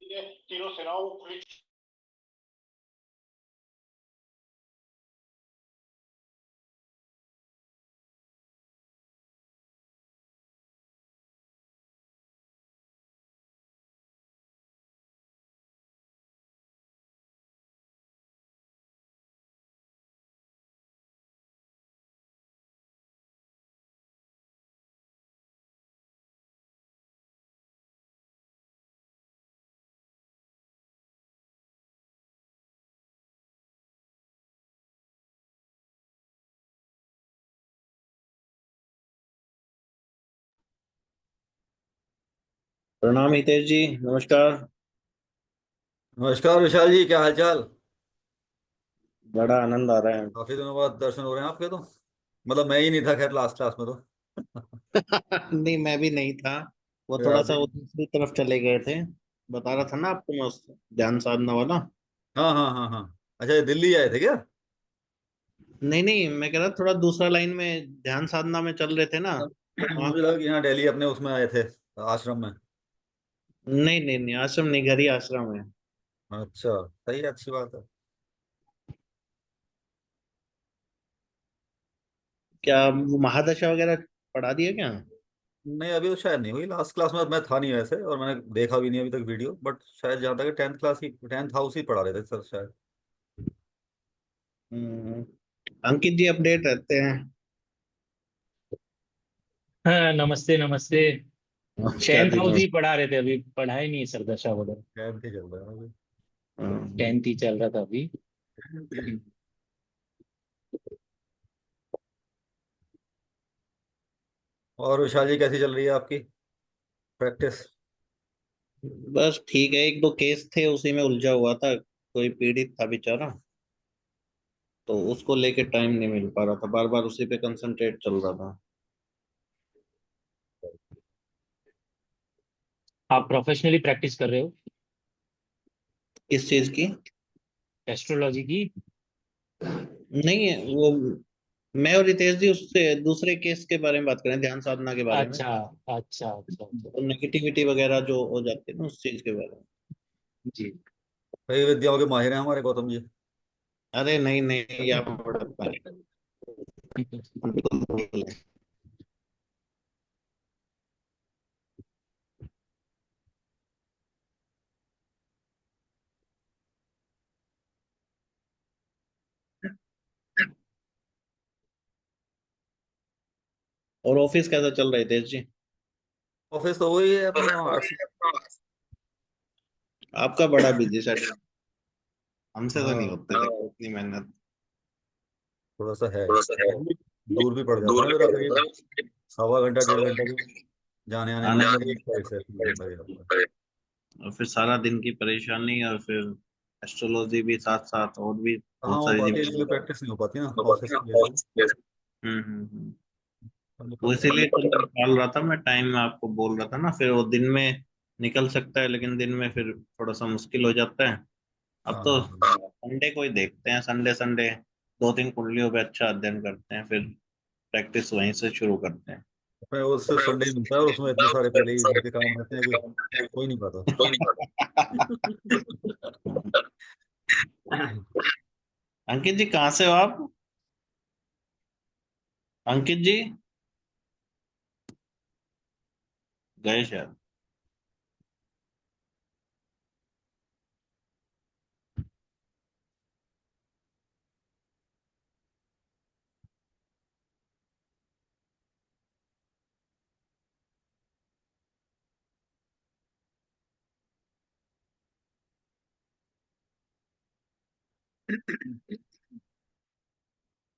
तीनों सेनाओं को पूरी प्रणाम हितेश जी, नमस्कार। नमस्कार विशाल जी, क्या हालचाल। बड़ा आनंद आ रहा है। काफी दिनों बाद दर्शन हो रहे हैं आपके तो। मतलब मैं ही नहीं था खैर लास्ट क्लास में तो। नहीं, मैं भी नहीं था। वो थोड़ा याद सा वो ही। दूसरी तरफ चले गए थे। बता रहा था ना आपको मैं ध्यान साधना वाला। हाँ हाँ हाँ हाँ। अच्छा, ये दिल्ली आए थे क्या? नहीं नहीं, मैं कह रहा थोड़ा दूसरा लाइन में ध्यान साधना में चल रहे थे ना। तो वहाँ मुझे लगा कि यहाँ दिल्ली अपने उसमें आए थे, आश्रम में। नहीं नहीं नहीं, आश्रम नहीं, घर ही आश्रम है। अच्छा, सही है, अच्छी बात है। क्या वो महादशा वगैरह पढ़ा दिया क्या? नहीं, अभी तो शायद नहीं हुई। लास्ट क्लास में मैं था नहीं वैसे, और मैंने देखा भी नहीं अभी तक वीडियो, बट शायद जहाँ तक 10th क्लास ही, 10th हाउस ही पढ़ा रहे थे सर शायद। हम्म, अंकित जी अपडेट रहते हैं। हाँ, नमस्ते नमस्ते। नमस्कार 10th जी, हाउस ही नमस्कार। पढ़ा रहे थे, अभी पढ़ा ही नहीं सर दशा वगैरह। 10th ही चल रहा है अभी। 10th ही चल रहा था अभी। और विशाल जी, कैसी चल रही है आपकी प्रैक्टिस? बस ठीक है, एक दो केस थे उसी में उलझा हुआ था। कोई पीड़ित था बेचारा, तो उसको लेके टाइम नहीं मिल पा रहा था, बार बार उसी पे कंसंट्रेट चल रहा था। आप प्रोफेशनली प्रैक्टिस कर रहे हो किस चीज की? एस्ट्रोलॉजी की? नहीं है वो। मैं और रितेश जी उससे दूसरे केस के बारे में बात करें, ध्यान साधना के बारे में। अच्छा अच्छा अच्छा अच्छा। तो नेगेटिविटी वगैरह जो हो जाती है ना, उस चीज के बारे में। जी। कई विद्याओं के माहिर हैं हमारे गौतम जी। अरे नहीं नहीं, आप बड़ा बिल्कुल। और ऑफिस कैसा चल रहा है रितेश जी? ऑफिस तो वही है अपना, आर्ट्स। आपका बड़ा बिजी शेड्यूल। हमसे तो नहीं हाँ, होते देखो इतनी मेहनत। थोड़ा सा है। दूर भी पड़ जाता है ना मेरा, करीब सवा घंटा 1.5 घंटा भी जाने आने में, आने मतलब एक साइड से लग जाता है। और फिर सारा दिन की परेशानी, और फिर एस्ट्रोलॉजी भी साथ साथ, और भी कहाँ बहुत हो सारी पाती है, इसलिए जिम्मेदारी। प्रैक्टिस नहीं हो पाती ना ऑफिस की वजह से। हम्म। अब वो निकलता इसीलिए तो है। निकाल रहा था मैं टाइम, आपको बोल रहा था ना, फिर वो दिन में निकल सकता है लेकिन दिन में फिर थोड़ा सा मुश्किल हो जाता है। अब हाँ तो हाँ हाँ। संडे को ही देखते हैं, संडे संडे दो तीन कुंडलियों पे अच्छा अध्ययन करते हैं, फिर प्रैक्टिस वहीं से शुरू करते हैं। अपने वो सिर्फ संडे ही मिलता है, और उसमें इतने सारे पहले ही घर के काम रहते हैं कि कोई नहीं पाता। अंकित जी कहाँ से हो आप? अंकित जी गए शायद।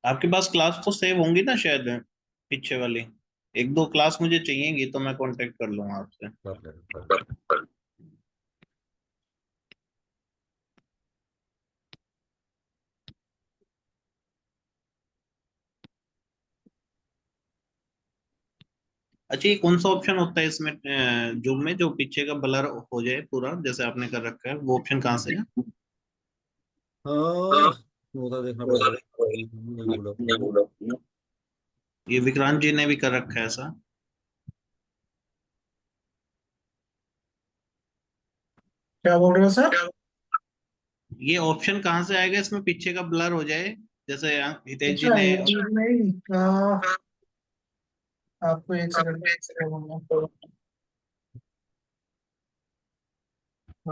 आपके पास क्लास तो सेव होंगी ना शायद, पीछे वाली। एक दो क्लास मुझे चाहिएगी तो मैं कांटेक्ट कर लूंगा आपसे। कर ले, कर अच्छा, ये कौन सा ऑप्शन होता है इसमें जूम में, जो पीछे का ब्लर हो जाए पूरा जैसे आपने कर रखा है, वो ऑप्शन कहाँ से है? हाँ, वो तो देखना पड़ेगा, नहीं बोला आपने। ये विक्रांत जी ने भी कर रखा है ऐसा। क्या बोल रहे हो सर? ये ऑप्शन कहाँ से आएगा इसमें, पीछे का ब्लर हो जाए जैसे हितेश जी अच्छा, ने। यूट्यूब में ही आपको एक सेकंड।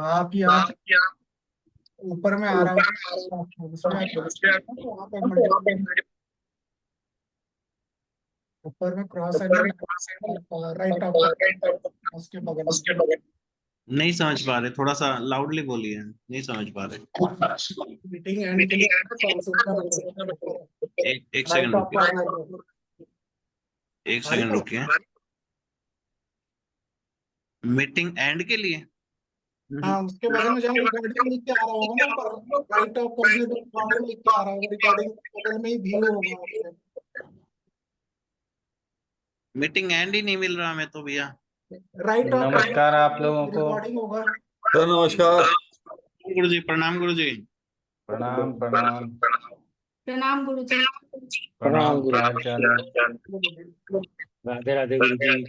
आप यहाँ ऊपर में आ रहा होगा, उसमें तो वहाँ पे मल्टीपल ऊपर में क्रॉस है ना, राइट ऑप्शन उसके बगल में। नहीं समझ पा रहे, थोड़ा सा लाउडली बोलिए, नहीं समझ पा रहे। मीटिंग एंड के लिए एक राइट सेकंड रुकिए, ऑप्शन। एक सेकंड रुकिए। मीटिंग एंड के लिए हाँ, उसके बगल में जहाँ रिकॉर्डिंग लिख के आ रहा होगा ना ऊपर, राइट ऑफ कंप्लीट रिकॉर्डिंग लिख के आ रहा होगा, रिकॉर्डिंग के बगल में ही व्यू होगा उसके। मीटिंग एंड ही नहीं मिल रहा हमें तो भैया। राइट ऑफ नमस्कार आप लोगों को। रिकॉर्डिंग होगा। सर नमस्कार। गुरु जी प्रणाम, गुरु जी प्रणाम प्रणाम प्रणाम गुरुजी। प्रणाम। क्या हाल चाल है? राधे राधे गुरु जी।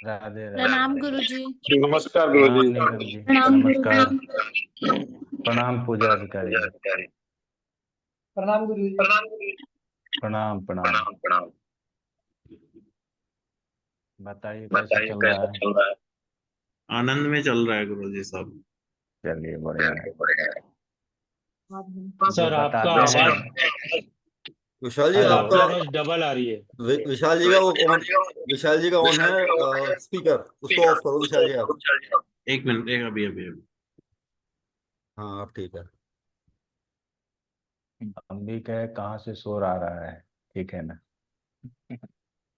राधे राधे। प्रणाम गुरुजी। नमस्कार प्रणाम गुरुजी। नीलम जी। प्रणाम नमस्कार। गुरुजी। प्रणाम पूजा अधिकारी जी। प्रणाम गुरु जी। प्रणाम प्रणाम। बताइए कैसा चल रहा है? आनंद में चल रहा है गुरु जी सब। चलिए बढ़िया है। जो सर आपका बताते आवाज हैं। विशाल जी सर हेलो। आपकी आपका आवाज डबल आ रही है। विशाल जी का वो ऑन, विशाल जी का ऑन है स्पीकर, उसको ऑफ करो विशाल जी आप। एक मिनट, एक अभी अभी अभी। हाँ अब ठीक है। हम भी कहे कहाँ से शोर आ रहा है, ठीक है ना?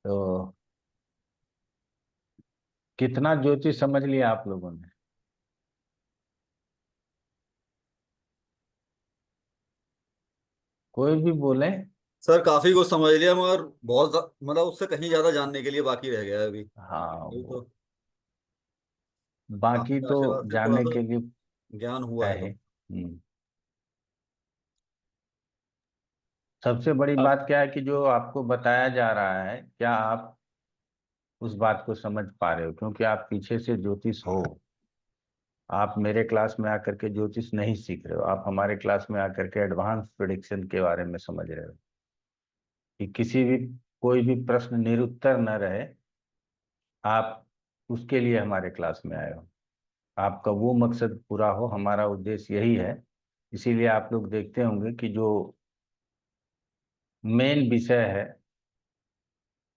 तो कितना ज्योतिष समझ लिया आप लोगों ने? कोई भी बोले। सर काफी कुछ समझ लिया, मगर मतलब उससे कहीं ज्यादा जानने के लिए बाकी रह गया है अभी। हाँ अभी वो तो बाकी आपके तो आशीर्वाद से थोड़ा जानने सा के लिए ज्ञान हुआ है है। तो। सबसे बड़ी बात क्या है कि जो आपको बताया जा रहा है, क्या आप उस बात को समझ पा रहे हो? क्योंकि आप पीछे से ज्योतिष हो। आप मेरे क्लास में आकर के ज्योतिष नहीं सीख रहे हो, आप हमारे क्लास में आकर के एडवांस प्रिडिक्शन के बारे में समझ रहे हो कि किसी भी कोई भी प्रश्न निरुत्तर न रहे। आप उसके लिए हमारे क्लास में आए हो, आपका वो मकसद पूरा हो, हमारा उद्देश्य यही है। इसीलिए आप लोग देखते होंगे कि जो मेन विषय है,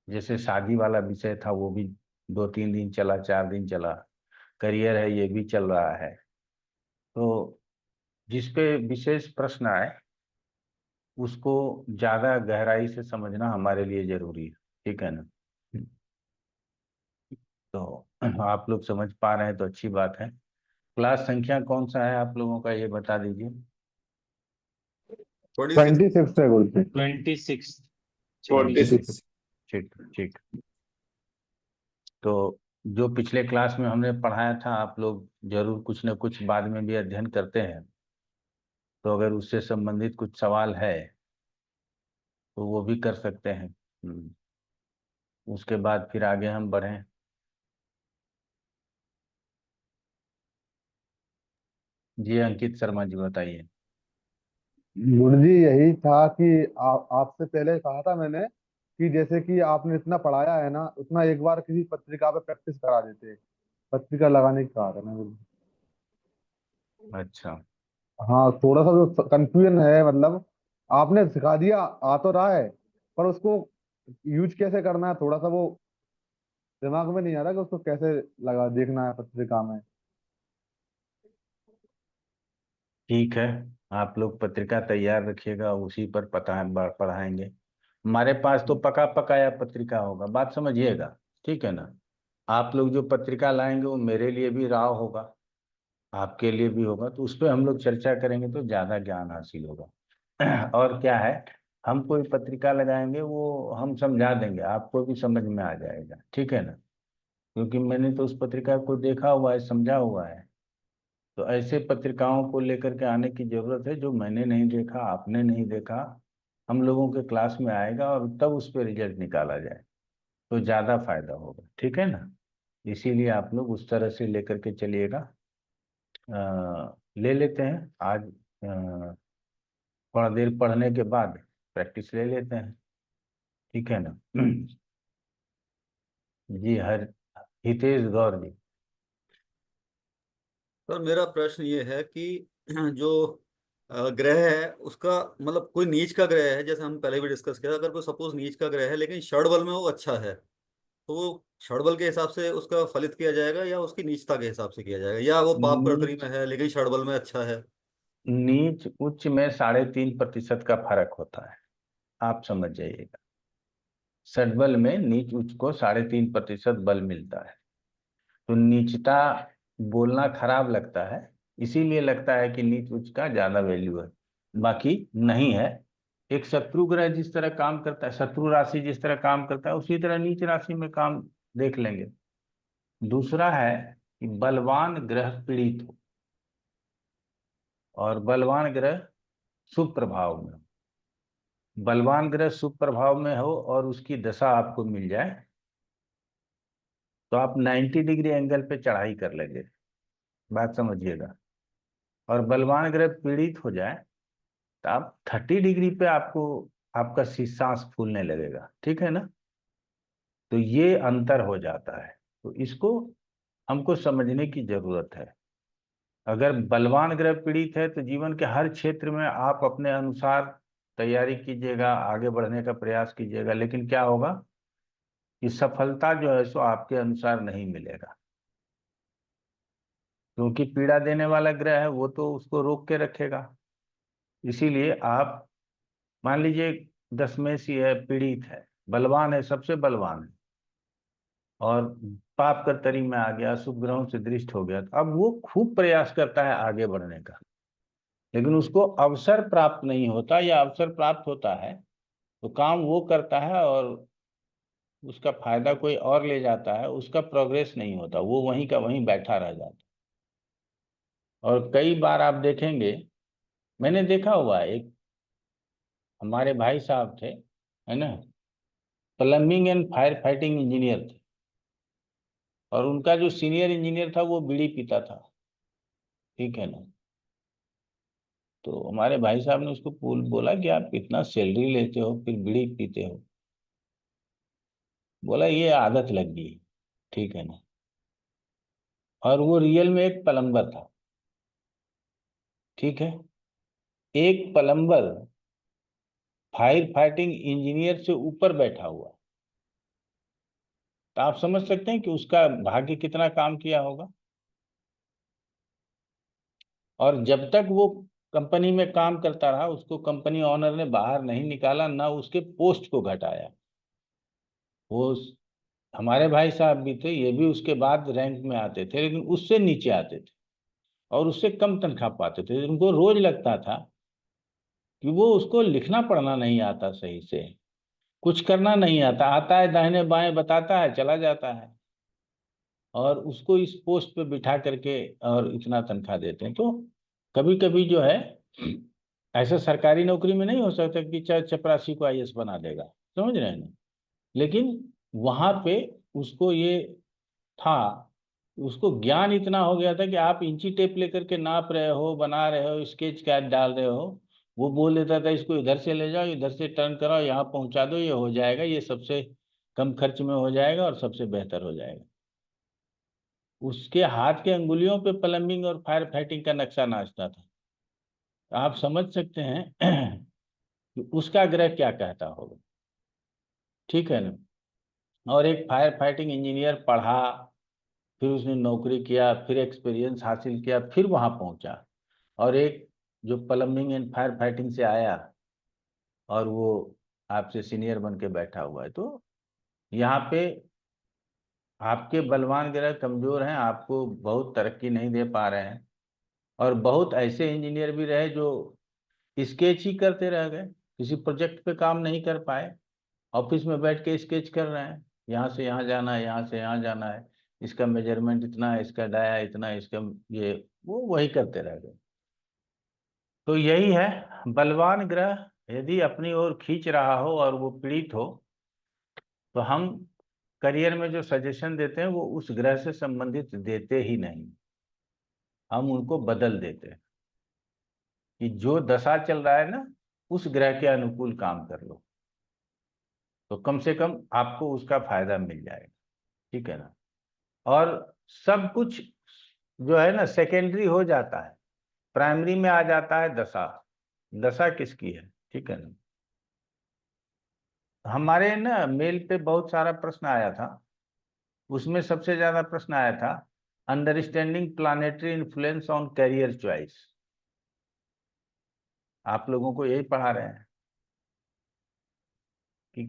जैसे शादी वाला विषय था वो भी 2-3 दिन चला, 4 दिन चला। करियर है ये भी चल रहा है। तो जिस पे विशेष प्रश्न आए उसको ज्यादा गहराई से समझना हमारे लिए जरूरी है, ठीक है ना? तो आप लोग समझ पा रहे हैं तो अच्छी बात है। क्लास संख्या कौन सा है आप लोगों का, ये बता दीजिए। 26 है गुरुजी। 26। 26। ठीक ठीक। तो जो पिछले क्लास में हमने पढ़ाया था, आप लोग जरूर कुछ न कुछ बाद में भी अध्ययन करते हैं। तो अगर उससे संबंधित कुछ सवाल है तो वो भी कर सकते हैं। उसके बाद फिर आगे हम बढ़ें। जी अंकित शर्मा जी बताइए। गुरुजी यही था कि आपसे पहले कहा था मैंने कि जैसे कि आपने इतना पढ़ाया है ना, उतना एक बार किसी पत्रिका पे प्रैक्टिस करा देते। पत्रिका लगाने की कहा था ना गुरुजी। अच्छा हाँ, थोड़ा सा जो कंफ्यूजन है, मतलब आपने सिखा दिया, आ तो रहा है, पर उसको यूज कैसे करना है थोड़ा सा वो दिमाग में नहीं आ रहा कि उसको कैसे लगा देखना है पत्रिका में। ठीक है, आप लोग पत्रिका तैयार रखिएगा, उसी पर पढ़ाएंगे। हमारे पास तो पका पकाया पत्रिका होगा, बात समझिएगा, ठीक है ना? आप लोग जो पत्रिका लाएंगे वो मेरे लिए भी राव होगा, आपके लिए भी होगा, तो उस पर हम लोग चर्चा करेंगे तो ज्यादा ज्ञान हासिल होगा। और क्या है, हम कोई पत्रिका लगाएंगे वो हम समझा देंगे, आपको भी समझ में आ जाएगा, ठीक है ना? क्योंकि मैंने तो उस पत्रिका को देखा हुआ है, समझा हुआ है। तो ऐसे पत्रिकाओं को लेकर के आने की जरूरत है जो मैंने नहीं देखा, आपने नहीं देखा, हम लोगों के क्लास में आएगा और तब उस पर रिजल्ट निकाला जाए तो ज्यादा फायदा होगा, ठीक है ना? इसीलिए आप लोग उस तरह से लेकर के चलिएगा। ले लेते हैं आज, थोड़ा देर पढ़ने के बाद प्रैक्टिस ले लेते हैं, ठीक है ना। जी हितेश गौर जी। सर मेरा प्रश्न ये है कि जो ग्रह है उसका मतलब कोई नीच का ग्रह है, जैसे हम पहले भी डिस्कस किया, अगर कोई सपोज नीच का ग्रह है लेकिन षडबल में वो अच्छा है, तो वो षडबल के हिसाब से उसका फलित किया जाएगा या उसकी नीचता के हिसाब से किया जाएगा, या वो पाप प्रकृति नीच में है लेकिन षडबल में अच्छा है? नीच उच्च में 3.5% का फर्क होता है, आप समझ जाइएगा। षडबल में नीच उच्च को 3.5% बल मिलता है। तो नीचता बोलना खराब लगता है, इसीलिए लगता है कि नीच उच्च का ज्यादा वैल्यू है, बाकी नहीं है। एक शत्रु ग्रह जिस तरह काम करता है, शत्रु राशि जिस तरह काम करता है, उसी तरह नीच राशि में काम देख लेंगे। दूसरा है कि बलवान ग्रह पीड़ित हो और बलवान ग्रह शुभ प्रभाव में हो। बलवान ग्रह शुभ प्रभाव में हो और उसकी दशा आपको मिल जाए तो आप 90 डिग्री एंगल पे चढ़ाई कर लेंगे, बात समझिएगा। और बलवान ग्रह पीड़ित हो जाए तो आप 30 डिग्री पे आपको आपका सांस फूलने लगेगा, ठीक है ना। तो ये अंतर हो जाता है, तो इसको हमको समझने की जरूरत है। अगर बलवान ग्रह पीड़ित है तो जीवन के हर क्षेत्र में आप अपने अनुसार तैयारी कीजिएगा, आगे बढ़ने का प्रयास कीजिएगा, लेकिन क्या होगा कि सफलता जो है सो आपके अनुसार नहीं मिलेगा, क्योंकि पीड़ा देने वाला ग्रह है वो तो उसको रोक के रखेगा। इसीलिए आप मान लीजिए 10 में से है, पीड़ित है, बलवान है, सबसे बलवान है, और पाप का तरी में आ गया, शुभ ग्रहों से दृष्ट हो गया, तो अब वो खूब प्रयास करता है आगे बढ़ने का, लेकिन उसको अवसर प्राप्त नहीं होता, या अवसर प्राप्त होता है तो काम वो करता है और उसका फायदा कोई और ले जाता है, उसका प्रोग्रेस नहीं होता, वो वहीं का वहीं बैठा रह जाता। और कई बार आप देखेंगे, मैंने देखा हुआ है, एक हमारे भाई साहब थे, है ना, plumbing and fire fighting engineer थे, और उनका जो सीनियर इंजीनियर था वो बीड़ी पीता था, ठीक है ना। तो हमारे भाई साहब ने उसको बोला कि आप इतना सैलरी लेते हो फिर बीड़ी पीते हो? बोला ये आदत लग गई, ठीक है ना। और वो रियल में एक प्लम्बर था, ठीक है। एक प्लम्बर फायर फाइटिंग इंजीनियर से ऊपर बैठा हुआ, तो आप समझ सकते हैं कि उसका भाग्य कितना काम किया होगा। और जब तक वो कंपनी में काम करता रहा, उसको कंपनी ऑनर ने बाहर नहीं निकाला, ना उसके पोस्ट को घटाया। वो हमारे भाई साहब भी थे, ये भी उसके बाद रैंक में आते थे, लेकिन उससे नीचे आते थे और उससे कम तनख्वाह पाते थे। उनको रोज लगता था कि वो उसको लिखना पढ़ना नहीं आता सही से, कुछ करना नहीं आता, आता है दाहिने बाएं बताता है चला जाता है, और उसको इस पोस्ट पे बिठा करके और इतना तनख्वाह देते हैं। तो कभी कभी जो है ऐसा सरकारी नौकरी में नहीं हो सकता कि चाहे चपरासी को आईएएस बना देगा, समझ रहे हैं ना। लेकिन वहां पे उसको ये था, उसको ज्ञान इतना हो गया था कि आप इंची टेप लेकर के नाप रहे हो, बना रहे हो, स्केच कैड डाल रहे हो, वो बोल देता था इसको इधर से ले जाओ, इधर से टर्न कराओ, यहाँ पहुंचा दो, ये हो जाएगा, ये सबसे कम खर्च में हो जाएगा और सबसे बेहतर हो जाएगा। उसके हाथ के अंगुलियों पे प्लम्बिंग और फायर फाइटिंग का नक्शा नाचता था। आप समझ सकते हैं कि उसका ग्रह क्या कहता होगा, ठीक है ना। और एक फायर फाइटिंग इंजीनियर पढ़ा, फिर उसने नौकरी किया, फिर एक्सपीरियंस हासिल किया, फिर वहां पहुंचा, और एक जो प्लम्बिंग एंड फायर फाइटिंग से आया और वो आपसे सीनियर बन के बैठा हुआ है। तो यहाँ पे आपके बलवान ग्रह कमजोर हैं, आपको बहुत तरक्की नहीं दे पा रहे हैं। और बहुत ऐसे इंजीनियर भी रहे जो स्केच ही करते रह गए, किसी प्रोजेक्ट पे काम नहीं कर पाए, ऑफिस में बैठ के स्केच कर रहे हैं, यहाँ से यहाँ जाना है, यहाँ से यहाँ जाना है, इसका मेजरमेंट इतना है, इसका डाया इतना है, इसका ये वो वही करते रह गए। तो यही है, बलवान ग्रह यदि अपनी ओर खींच रहा हो और वो पीड़ित हो, तो हम करियर में जो सजेशन देते हैं वो उस ग्रह से संबंधित देते ही नहीं। हम उनको बदल देते हैं कि जो दशा चल रहा है ना, उस ग्रह के अनुकूल काम कर लो, तो कम से कम आपको उसका फायदा मिल जाएगा। ठीक है ना। और सब कुछ जो है ना सेकेंडरी हो जाता है, प्राइमरी में आ जाता है दशा। दशा किसकी है? ठीक है ना। हमारे ना मेल पे बहुत सारा प्रश्न आया था, उसमें सबसे ज्यादा प्रश्न आया था understanding planetary influence on career choice. आप लोगों को यही पढ़ा रहे हैं कि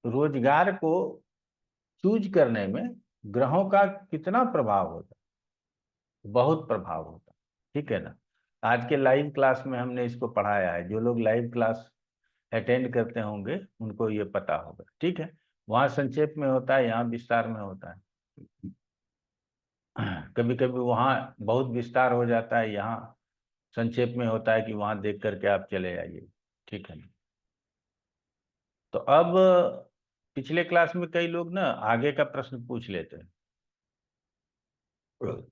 रोजगार को चूज करने में ग्रहों का कितना प्रभाव होता है। बहुत प्रभाव होता है। ठीक है ना। आज के लाइव क्लास में हमने इसको पढ़ाया है, जो लोग लाइव क्लास अटेंड करते होंगे उनको ये पता होगा। ठीक है। वहां संक्षेप में होता है, यहाँ विस्तार में होता है। कभी कभी वहां बहुत विस्तार हो जाता है, यहाँ संक्षेप में होता है कि वहां देख करके आप चले जाइए। ठीक है। तो अब पिछले क्लास में कई लोग ना आगे का प्रश्न पूछ लेते हैं,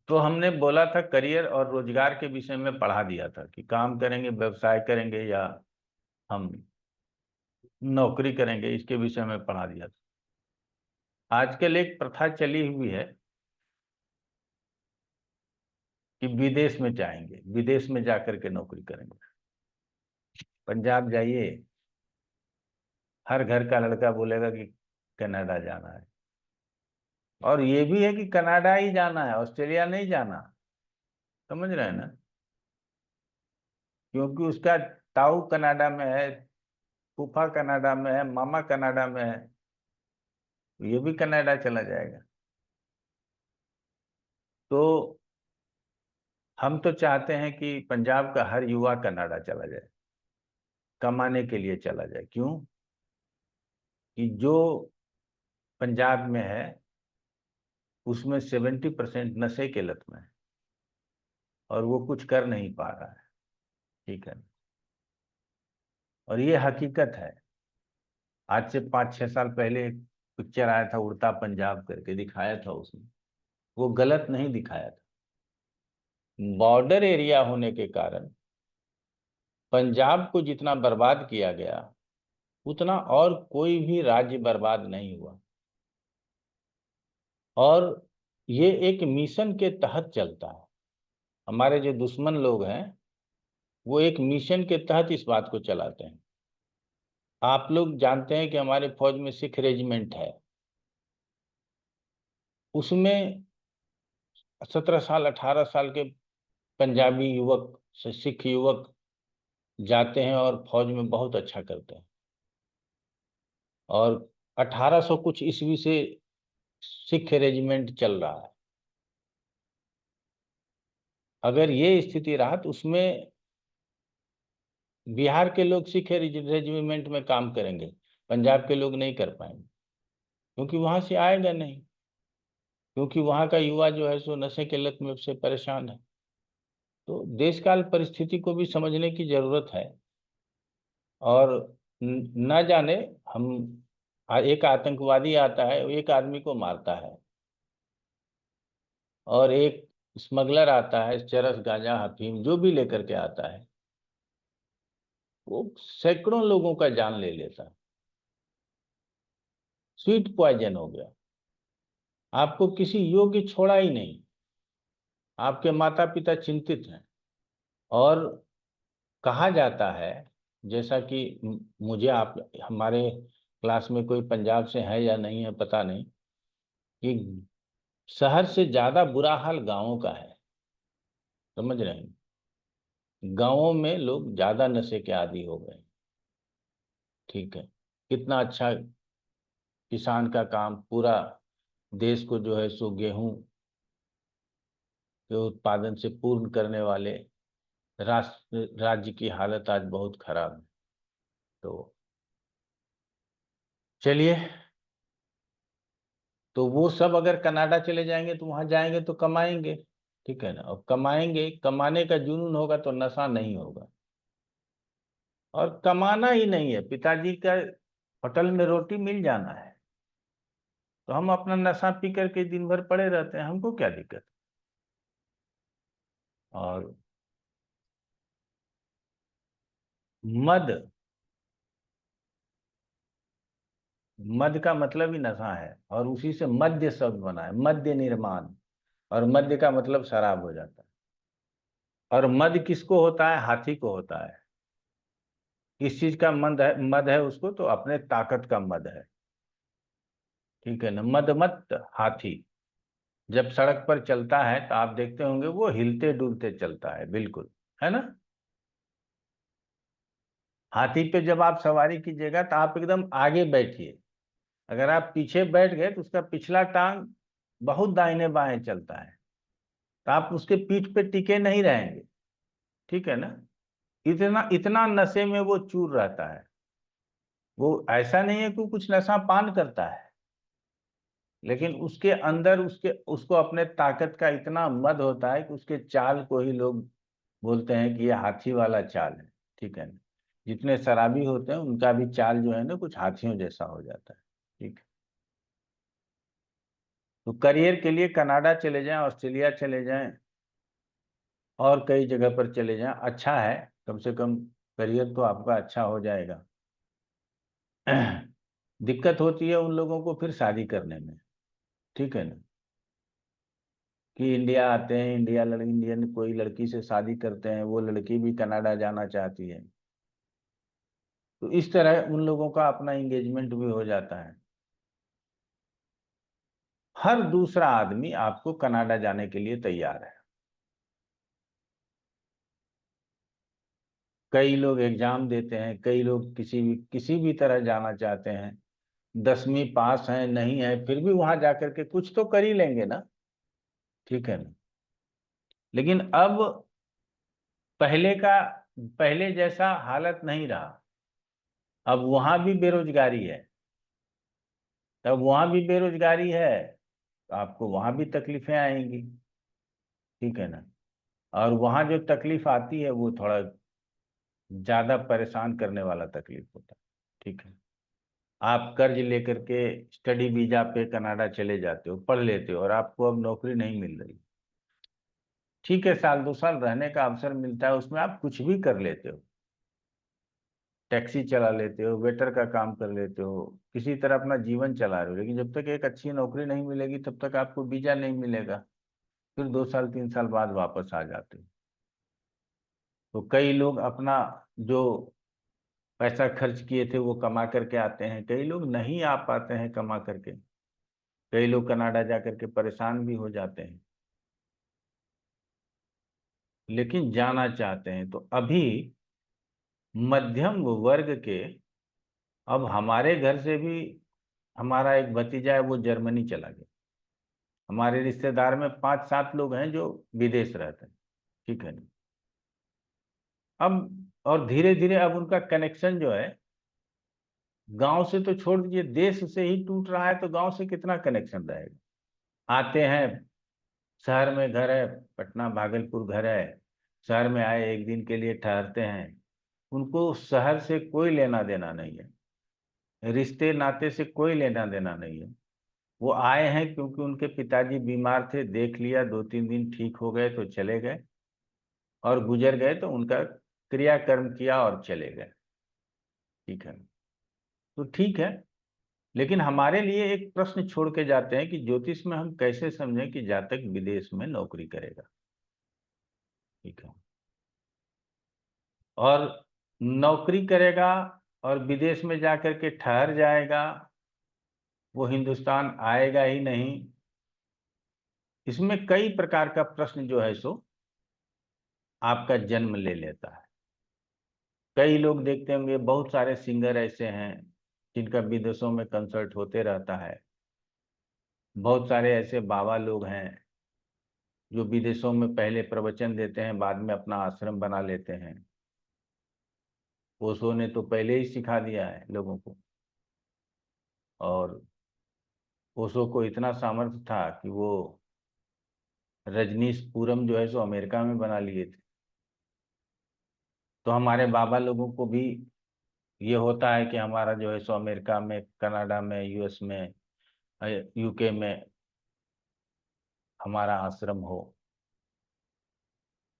तो हमने बोला था करियर और रोजगार के विषय में पढ़ा दिया था कि काम करेंगे, व्यवसाय करेंगे या हम नौकरी करेंगे, इसके विषय में पढ़ा दिया था। आजकल एक प्रथा चली हुई है कि विदेश में जाएंगे, विदेश में जाकर के नौकरी करेंगे। पंजाब जाइए, हर घर का लड़का बोलेगा कि कनाडा जाना है, और ये भी है कि कनाडा ही जाना है, ऑस्ट्रेलिया नहीं जाना। समझ रहे हैं ना। क्योंकि उसका ताऊ कनाडा में है, फूफा कनाडा में है, मामा कनाडा में है, तो ये भी कनाडा चला जाएगा। तो हम तो चाहते हैं कि पंजाब का हर युवा कनाडा चला जाए, कमाने के लिए चला जाए। क्यों? कि जो पंजाब में है उसमें 70% नशे के लत में है और वो कुछ कर नहीं पा रहा है। ठीक है। और ये हकीकत है। आज से 5-6 साल पहले एक पिक्चर आया था उड़ता पंजाब करके, दिखाया था उसमें, वो गलत नहीं दिखाया था। बॉर्डर एरिया होने के कारण पंजाब को जितना बर्बाद किया गया उतना और कोई भी राज्य बर्बाद नहीं हुआ। और ये एक मिशन के तहत चलता है। हमारे जो दुश्मन लोग हैं वो एक मिशन के तहत इस बात को चलाते हैं। आप लोग जानते हैं कि हमारे फौज में सिख रेजिमेंट है, उसमें 17 साल 18 साल के पंजाबी युवक सिख युवक जाते हैं और फौज में बहुत अच्छा करते हैं। और 1800 कुछ ईस्वी से सिख रेजिमेंट चल रहा है। अगर ये स्थिति रहा तो उसमें बिहार के लोग सिख रेजिमेंट में काम करेंगे, पंजाब के लोग नहीं कर पाएंगे, क्योंकि वहां से आएगा नहीं, क्योंकि वहां का युवा जो है सो नशे के लत में से परेशान है। तो देश काल परिस्थिति को भी समझने की जरूरत है। और न जाने हम एक आतंकवादी आता है, एक आदमी को मारता है, और एक स्मगलर आता है, चरस गांजा अफीम जो भी लेकर के आता है, वो सैकड़ों लोगों का जान ले लेता है। स्वीट पॉइजन हो गया, आपको किसी योग्य छोड़ा ही नहीं। आपके माता पिता चिंतित हैं। और कहा जाता है, जैसा कि मुझे आप हमारे क्लास में कोई पंजाब से है या नहीं है पता नहीं, कि शहर से ज्यादा बुरा हाल गांवों का है। समझ रहे हैं। गांवों में लोग ज्यादा नशे के आदी हो गए। ठीक है। कितना अच्छा किसान का काम, पूरा देश को जो है सो गेहूं के उत्पादन से पूर्ण करने वाले राज्य की हालत आज बहुत खराब है। तो चलिए, तो वो सब अगर कनाडा चले जाएंगे तो वहां जाएंगे तो कमाएंगे। ठीक है ना। और कमाएंगे, कमाने का जुनून होगा तो नशा नहीं होगा। और कमाना ही नहीं है, पिताजी का होटल में रोटी मिल जाना है, तो हम अपना नशा पी करके दिन भर पड़े रहते हैं, हमको क्या दिक्कत। और मद, मद का मतलब ही नशा है, और उसी से मद्य शब्द बना है, मद्य निर्माण, और मद्य का मतलब शराब हो जाता है। और मद किसको होता है? हाथी को होता है। किस चीज का मद है उसको? तो अपने ताकत का मद है, ठीक है ना। मदमत्त हाथी जब सड़क पर चलता है तो आप देखते होंगे वो हिलते डुलते चलता है, बिल्कुल, है ना। हाथी पे जब आप सवारी कीजिएगा तो आप एकदम आगे बैठिए, अगर आप पीछे बैठ गए तो उसका पिछला टांग बहुत दाहिने बाएं चलता है, तो आप उसके पीठ पे टिके नहीं रहेंगे, ठीक है ना। इतना इतना नशे में वो चूर रहता है। वो ऐसा नहीं है कि कुछ नशा पान करता है, लेकिन उसके अंदर उसको अपने ताकत का इतना मद होता है कि उसके चाल को ही लोग बोलते हैं कि ये हाथी वाला चाल है, ठीक है ना। जितने शराबी होते हैं उनका भी चाल जो है ना कुछ हाथियों जैसा हो जाता है, ठीक है। तो करियर के लिए कनाडा चले जाएं, ऑस्ट्रेलिया चले जाएं, और कई जगह पर चले जाएं, अच्छा है, कम से कम करियर तो आपका अच्छा हो जाएगा। दिक्कत होती है उन लोगों को फिर शादी करने में, ठीक है ना, कि इंडिया आते हैं, इंडियन कोई लड़की से शादी करते हैं, वो लड़की भी कनाडा जाना चाहती है, तो इस तरह उन लोगों का अपना एंगेजमेंट भी हो जाता है। हर दूसरा आदमी आपको कनाडा जाने के लिए तैयार है। कई लोग एग्जाम देते हैं, कई लोग किसी भी तरह जाना चाहते हैं, 10वीं पास है नहीं है फिर भी वहां जाकर के कुछ तो कर ही लेंगे ना, ठीक है ना। लेकिन अब पहले का पहले जैसा हालत नहीं रहा। अब वहां भी बेरोजगारी है, तब वहां भी बेरोजगारी है तो आपको वहां भी तकलीफें आएंगी, ठीक है ना। और वहां जो तकलीफ आती है वो थोड़ा ज्यादा परेशान करने वाला तकलीफ होता है, ठीक है। आप कर्ज लेकर के स्टडी वीजा पे कनाडा चले जाते हो, पढ़ लेते हो, और आपको अब नौकरी नहीं मिल रही, ठीक है, साल 2 साल रहने का अवसर मिलता है, उसमें आप कुछ भी कर लेते हो, टैक्सी चला लेते हो, वेटर का काम कर लेते हो, किसी तरह अपना जीवन चला रहे हो। लेकिन जब तक एक अच्छी नौकरी नहीं मिलेगी तब तक आपको वीजा नहीं मिलेगा, फिर 2 साल 3 साल बाद वापस आ जाते हो। तो कई लोग अपना जो पैसा खर्च किए थे वो कमा करके आते हैं, कई लोग नहीं आ पाते हैं कमा करके, कई लोग कनाडा जा करके परेशान भी हो जाते हैं, लेकिन जाना चाहते हैं। तो अभी मध्यम वर्ग के, अब हमारे घर से भी हमारा एक भतीजा है वो जर्मनी चला गया, हमारे रिश्तेदार में 5-7 लोग हैं जो विदेश रहते हैं, ठीक है ना। अब और धीरे धीरे अब उनका कनेक्शन जो है गांव से तो छोड़ दीजिए, देश से ही टूट रहा है, तो गांव से कितना कनेक्शन रहेगा। आते हैं, शहर में घर है, पटना भागलपुर घर है, शहर में आए 1 दिन के लिए ठहरते हैं, उनको शहर से कोई लेना देना नहीं है, रिश्ते नाते से कोई लेना देना नहीं है। वो आए हैं क्योंकि उनके पिताजी बीमार थे, देख लिया, 2-3 दिन ठीक हो गए तो चले गए, और गुजर गए तो उनका क्रियाकर्म किया और चले गए, ठीक है। तो ठीक है, लेकिन हमारे लिए एक प्रश्न छोड़ के जाते हैं कि ज्योतिष में हम कैसे समझें कि जातक विदेश में नौकरी करेगा, ठीक है, और नौकरी करेगा और विदेश में जाकर के ठहर जाएगा, वो हिंदुस्तान आएगा ही नहीं। इसमें कई प्रकार का प्रश्न जो है सो आपका जन्म ले लेता है। कई लोग देखते होंगे, बहुत सारे सिंगर ऐसे हैं जिनका विदेशों में कंसर्ट होते रहता है, बहुत सारे ऐसे बाबा लोग हैं जो विदेशों में पहले प्रवचन देते हैं, बाद में अपना आश्रम बना लेते हैं। ओशो ने तो पहले ही सिखा दिया है लोगों को, और ओशो को इतना सामर्थ्य था कि वो रजनीशपुरम जो है सो अमेरिका में बना लिए थे। तो हमारे बाबा लोगों को भी ये होता है कि हमारा जो है सो अमेरिका में, कनाडा में, यूएस में, यूके में हमारा आश्रम हो।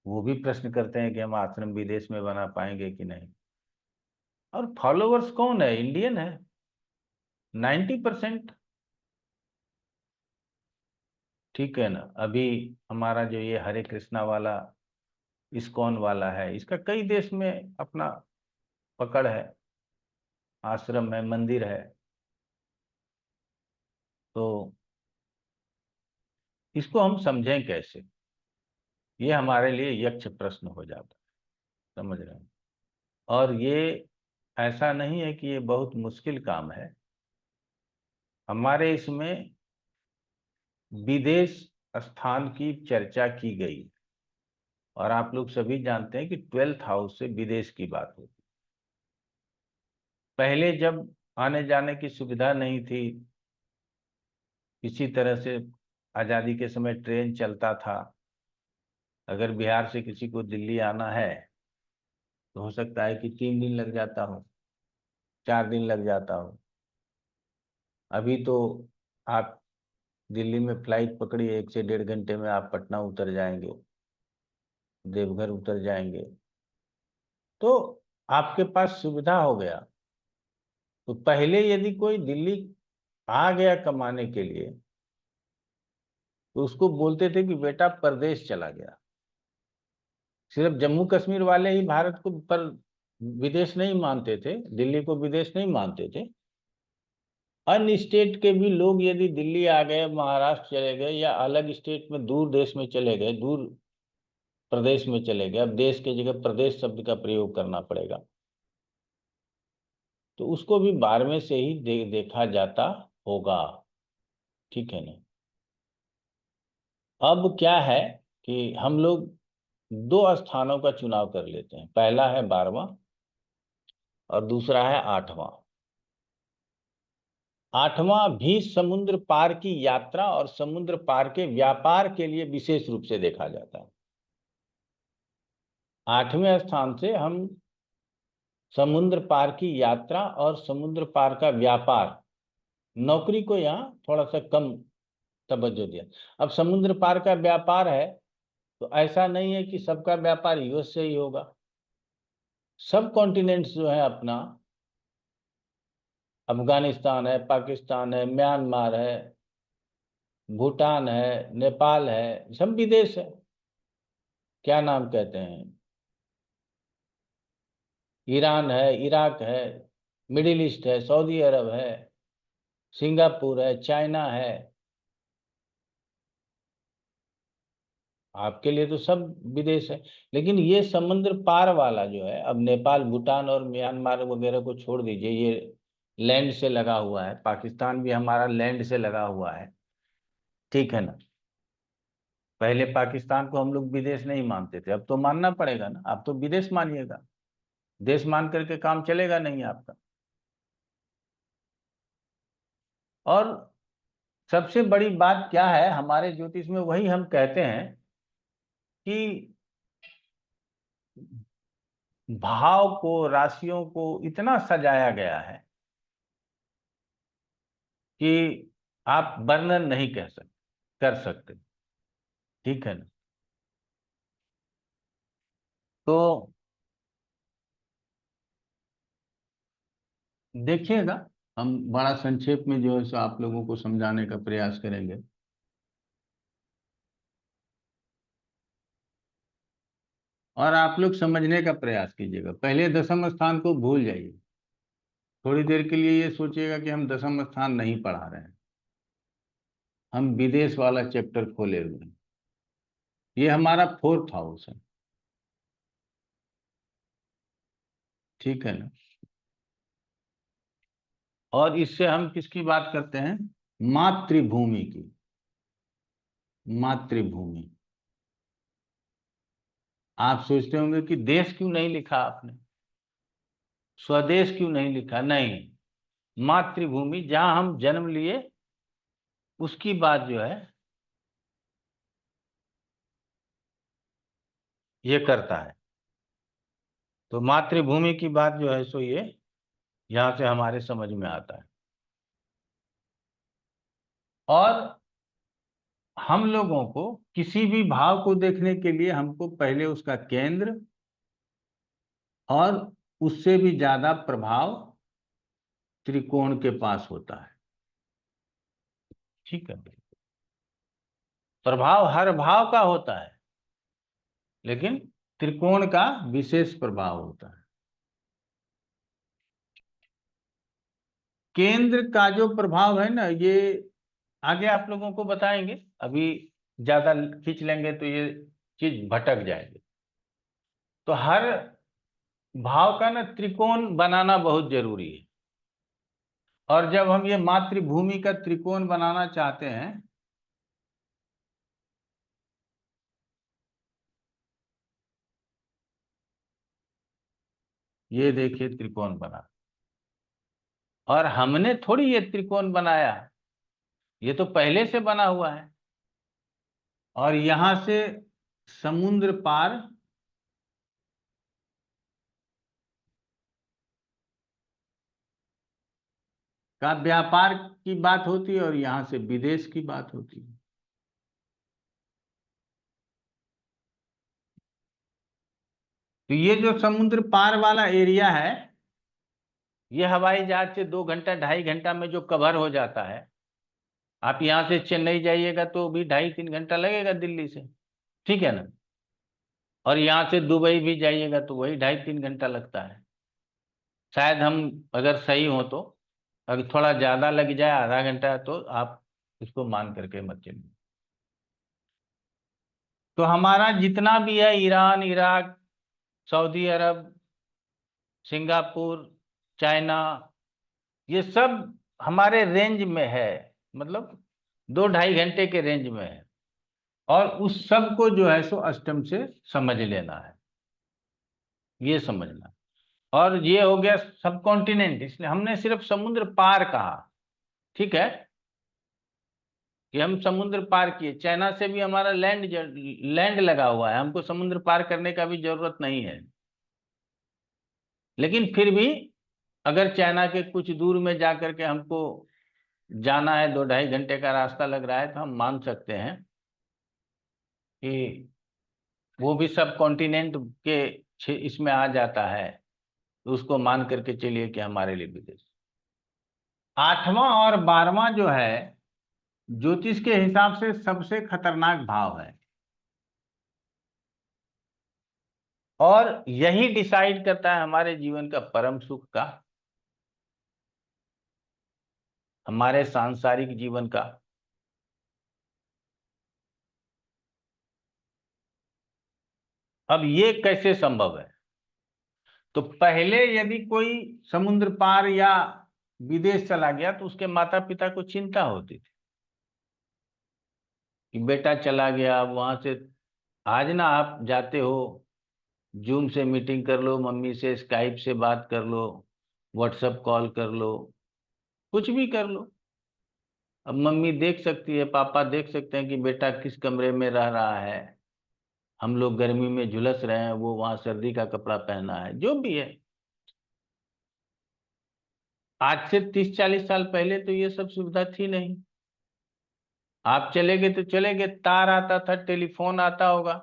वो भी प्रश्न करते हैं कि हम आश्रम विदेश में बना पाएंगे कि नहीं। और फॉलोअर्स कौन है? इंडियन है 90%। ठीक है ना। अभी हमारा जो ये हरे कृष्णा वाला इस्कॉन वाला है, इसका कई देश में अपना पकड़ है, आश्रम है, मंदिर है। तो इसको हम समझें कैसे, ये हमारे लिए यक्ष प्रश्न हो जाता है, समझ रहे हैं। और ये ऐसा नहीं है कि ये बहुत मुश्किल काम है। हमारे इसमें विदेश स्थान की चर्चा की गई, और आप लोग सभी जानते हैं कि 12th हाउस से विदेश की बात होती। पहले जब आने जाने की सुविधा नहीं थी, किसी तरह से आज़ादी के समय ट्रेन चलता था, अगर बिहार से किसी को दिल्ली आना है तो हो सकता है कि 3 दिन लग जाता हो, 4 दिन लग जाता हो। अभी तो आप दिल्ली में फ्लाइट पकड़िए, 1 से 1.5 घंटे में आप पटना उतर जाएंगे, देवघर उतर जाएंगे। तो आपके पास सुविधा हो गया। तो पहले यदि कोई दिल्ली आ गया कमाने के लिए तो उसको बोलते थे कि बेटा परदेश चला गया। सिर्फ जम्मू कश्मीर वाले ही भारत को पर विदेश नहीं मानते थे, दिल्ली को विदेश नहीं मानते थे। अन्य स्टेट के भी लोग यदि दिल्ली आ गए, महाराष्ट्र चले गए, या अलग स्टेट में दूर देश में चले गए, दूर प्रदेश में चले गए, अब देश की जगह प्रदेश शब्द का प्रयोग करना पड़ेगा, तो उसको भी 12वें से ही देखा जाता होगा। ठीक है ना। अब क्या है कि हम लोग 2 स्थानों का चुनाव कर लेते हैं। पहला है 12वां और दूसरा है 8वां। 8वां भी समुद्र पार की यात्रा और समुद्र पार के व्यापार के लिए विशेष रूप से देखा जाता है। 8वें स्थान से हम समुद्र पार की यात्रा और समुद्र पार का व्यापार, नौकरी को यहाँ थोड़ा सा कम तवज्जो दिया। अब समुद्र पार का व्यापार है तो ऐसा नहीं है कि सबका व्यापार यूएस से ही होगा। सब कॉन्टिनेंट्स जो है अपना, अफगानिस्तान है, पाकिस्तान है, म्यांमार है, भूटान है, नेपाल है, सब विदेश है। क्या नाम कहते हैं, ईरान है, इराक है, मिडिल ईस्ट है, सऊदी अरब है, सिंगापुर है, चाइना है। आपके लिए तो सब विदेश है। लेकिन ये समुद्र पार वाला जो है, अब नेपाल, भूटान और म्यांमार वगैरह को छोड़ दीजिए, ये लैंड से लगा हुआ है। पाकिस्तान भी हमारा लैंड से लगा हुआ है। ठीक है ना। पहले पाकिस्तान को हम लोग विदेश नहीं मानते थे, अब तो मानना पड़ेगा ना। आप तो विदेश मानिएगा, देश मान करके काम चलेगा नहीं आपका। और सबसे बड़ी बात क्या है हमारे ज्योतिष में, वही हम कहते हैं कि भाव को, राशियों को इतना सजाया गया है कि आप वर्णन नहीं कर सकते। ठीक है ना। तो देखिएगा, हम बड़ा संक्षेप में जो है सो आप लोगों को समझाने का प्रयास करेंगे। और आप लोग समझने का प्रयास कीजिएगा। पहले 10वें स्थान को भूल जाइए, थोड़ी देर के लिए ये सोचिएगा कि हम 10वें स्थान नहीं पढ़ा रहे हैं, हम विदेश वाला चैप्टर खोले हुए हैं। ये हमारा 4th हाउस है। ठीक है ना। और इससे हम किसकी बात करते हैं? मातृभूमि की। मातृभूमि। आप सोचते होंगे कि देश क्यों नहीं लिखा आपने, स्वदेश क्यों नहीं लिखा? नहीं, मातृभूमि, जहां हम जन्म लिए उसकी बात जो है ये करता है। तो मातृभूमि की बात जो है सो ये यहां से हमारे समझ में आता है। और हम लोगों को किसी भी भाव को देखने के लिए हमको पहले उसका केंद्र और उससे भी ज्यादा प्रभाव त्रिकोण के पास होता है। ठीक है, प्रभाव हर भाव का होता है, लेकिन त्रिकोण का विशेष प्रभाव होता है। केंद्र का जो प्रभाव है ना, ये आगे आप लोगों को बताएंगे, अभी ज्यादा खींच लेंगे तो ये चीज भटक जाएगी। तो हर भाव का ना त्रिकोण बनाना बहुत जरूरी है। और जब हम ये मातृभूमि का त्रिकोण बनाना चाहते हैं, ये देखिए त्रिकोण बना, और हमने थोड़ी ये त्रिकोण बनाया, ये तो पहले से बना हुआ है। और यहां से समुद्र पार का व्यापार की बात होती है, और यहां से विदेश की बात होती है। तो ये जो समुद्र पार वाला एरिया है, ये हवाई जहाज से 2 घंटा 2.5 घंटा में जो कवर हो जाता है। आप यहां से चेन्नई जाइएगा तो भी 2.5-3 घंटा लगेगा दिल्ली से, ठीक है ना। और यहाँ से दुबई भी जाइएगा तो वही 2.5-3 घंटा लगता है। शायद हम अगर सही हो तो, अगर थोड़ा ज्यादा लग जाए आधा घंटा, तो आप इसको मान करके मत चलिए। तो हमारा जितना भी है, ईरान, इराक, सऊदी अरब, सिंगापुर, चाइना, ये सब हमारे रेंज में है, मतलब 2-2.5 घंटे के रेंज में है। और उस सब को जो है सो अष्टम से समझ लेना है, ये समझना। और ये हो गया सब कॉन्टिनेंट, इसलिए हमने सिर्फ समुद्र पार कहा, ठीक है, कि हम समुद्र पार किए। चाइना से भी हमारा लैंड लगा हुआ है, हमको समुद्र पार करने का भी जरूरत नहीं है। लेकिन फिर भी अगर चाइना के कुछ दूर में जाकर के हमको जाना है, 2-2.5 घंटे का रास्ता लग रहा है, तो हम मान सकते हैं कि वो भी सब कॉन्टिनेंट के इसमें आ जाता है। तो उसको मान करके चलिए कि हमारे लिए विदेश। 8वां और 12वां जो है, ज्योतिष के हिसाब से सबसे खतरनाक भाव है, और यही डिसाइड करता है हमारे जीवन का परम सुख का, हमारे सांसारिक जीवन का। अब ये कैसे संभव है? तो पहले यदि कोई समुद्र पार या विदेश चला गया तो उसके माता पिता को चिंता होती थी कि बेटा चला गया वहां से। आज ना आप जाते हो, जूम से मीटिंग कर लो, मम्मी से स्काइप से बात कर लो, व्हाट्सएप कॉल कर लो, कुछ भी कर लो। अब मम्मी देख सकती है, पापा देख सकते हैं कि बेटा किस कमरे में रह रहा है। हम लोग गर्मी में झुलस रहे हैं, वो वहां सर्दी का कपड़ा पहना है, जो भी है। आज से 30-40 साल पहले तो ये सब सुविधा थी नहीं। आप चले गए तो चले गए, तार आता था, टेलीफोन आता होगा,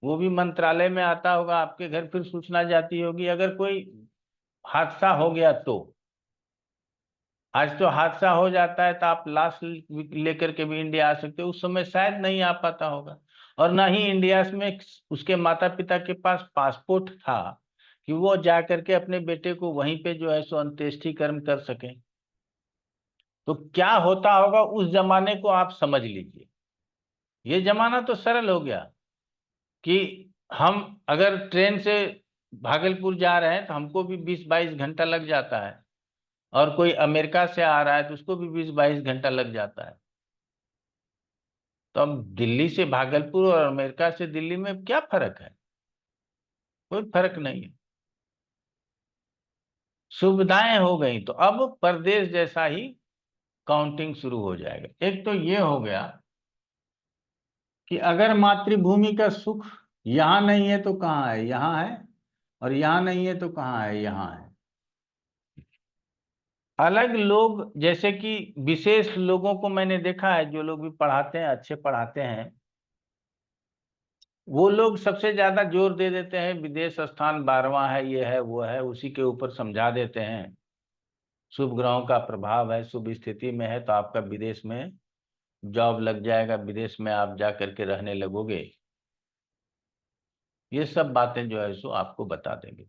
वो भी मंत्रालय में आता होगा, आपके घर फिर सूचना जाती होगी। अगर कोई हादसा हो गया तो, आज तो हादसा हो जाता है तो आप लाश लेकर के भी इंडिया आ सकते हो, उस समय शायद नहीं आ पाता होगा। और ना ही इंडिया में उसके माता पिता के पास पासपोर्ट था कि वो जा करके अपने बेटे को वहीं पे जो है सो अंत्येष्टि कर्म कर सके। तो क्या होता होगा उस जमाने को आप समझ लीजिए। ये जमाना तो सरल हो गया कि हम अगर ट्रेन से भागलपुर जा रहे हैं तो हमको भी 20-22 घंटा लग जाता है, और कोई अमेरिका से आ रहा है तो उसको भी 20-22 घंटा लग जाता है। तो अब दिल्ली से भागलपुर और अमेरिका से दिल्ली में क्या फर्क है? कोई फर्क नहीं है, सुविधाएं हो गई। तो अब परदेश जैसा ही काउंटिंग शुरू हो जाएगा। एक तो ये हो गया कि अगर मातृभूमि का सुख यहाँ नहीं है तो कहाँ है? यहाँ है। और यहाँ नहीं है तो कहाँ है? यहाँ है। अलग लोग, जैसे कि विशेष लोगों को मैंने देखा है, जो लोग भी पढ़ाते हैं, अच्छे पढ़ाते हैं, वो लोग सबसे ज्यादा जोर दे देते हैं विदेश स्थान 12वां है, ये है वो है, उसी के ऊपर समझा देते हैं। शुभ ग्रहों का प्रभाव है, शुभ स्थिति में है तो आपका विदेश में जॉब लग जाएगा, विदेश में आप जा करके रहने लगोगे। ये सब बातें जो है सो आपको बता देंगे।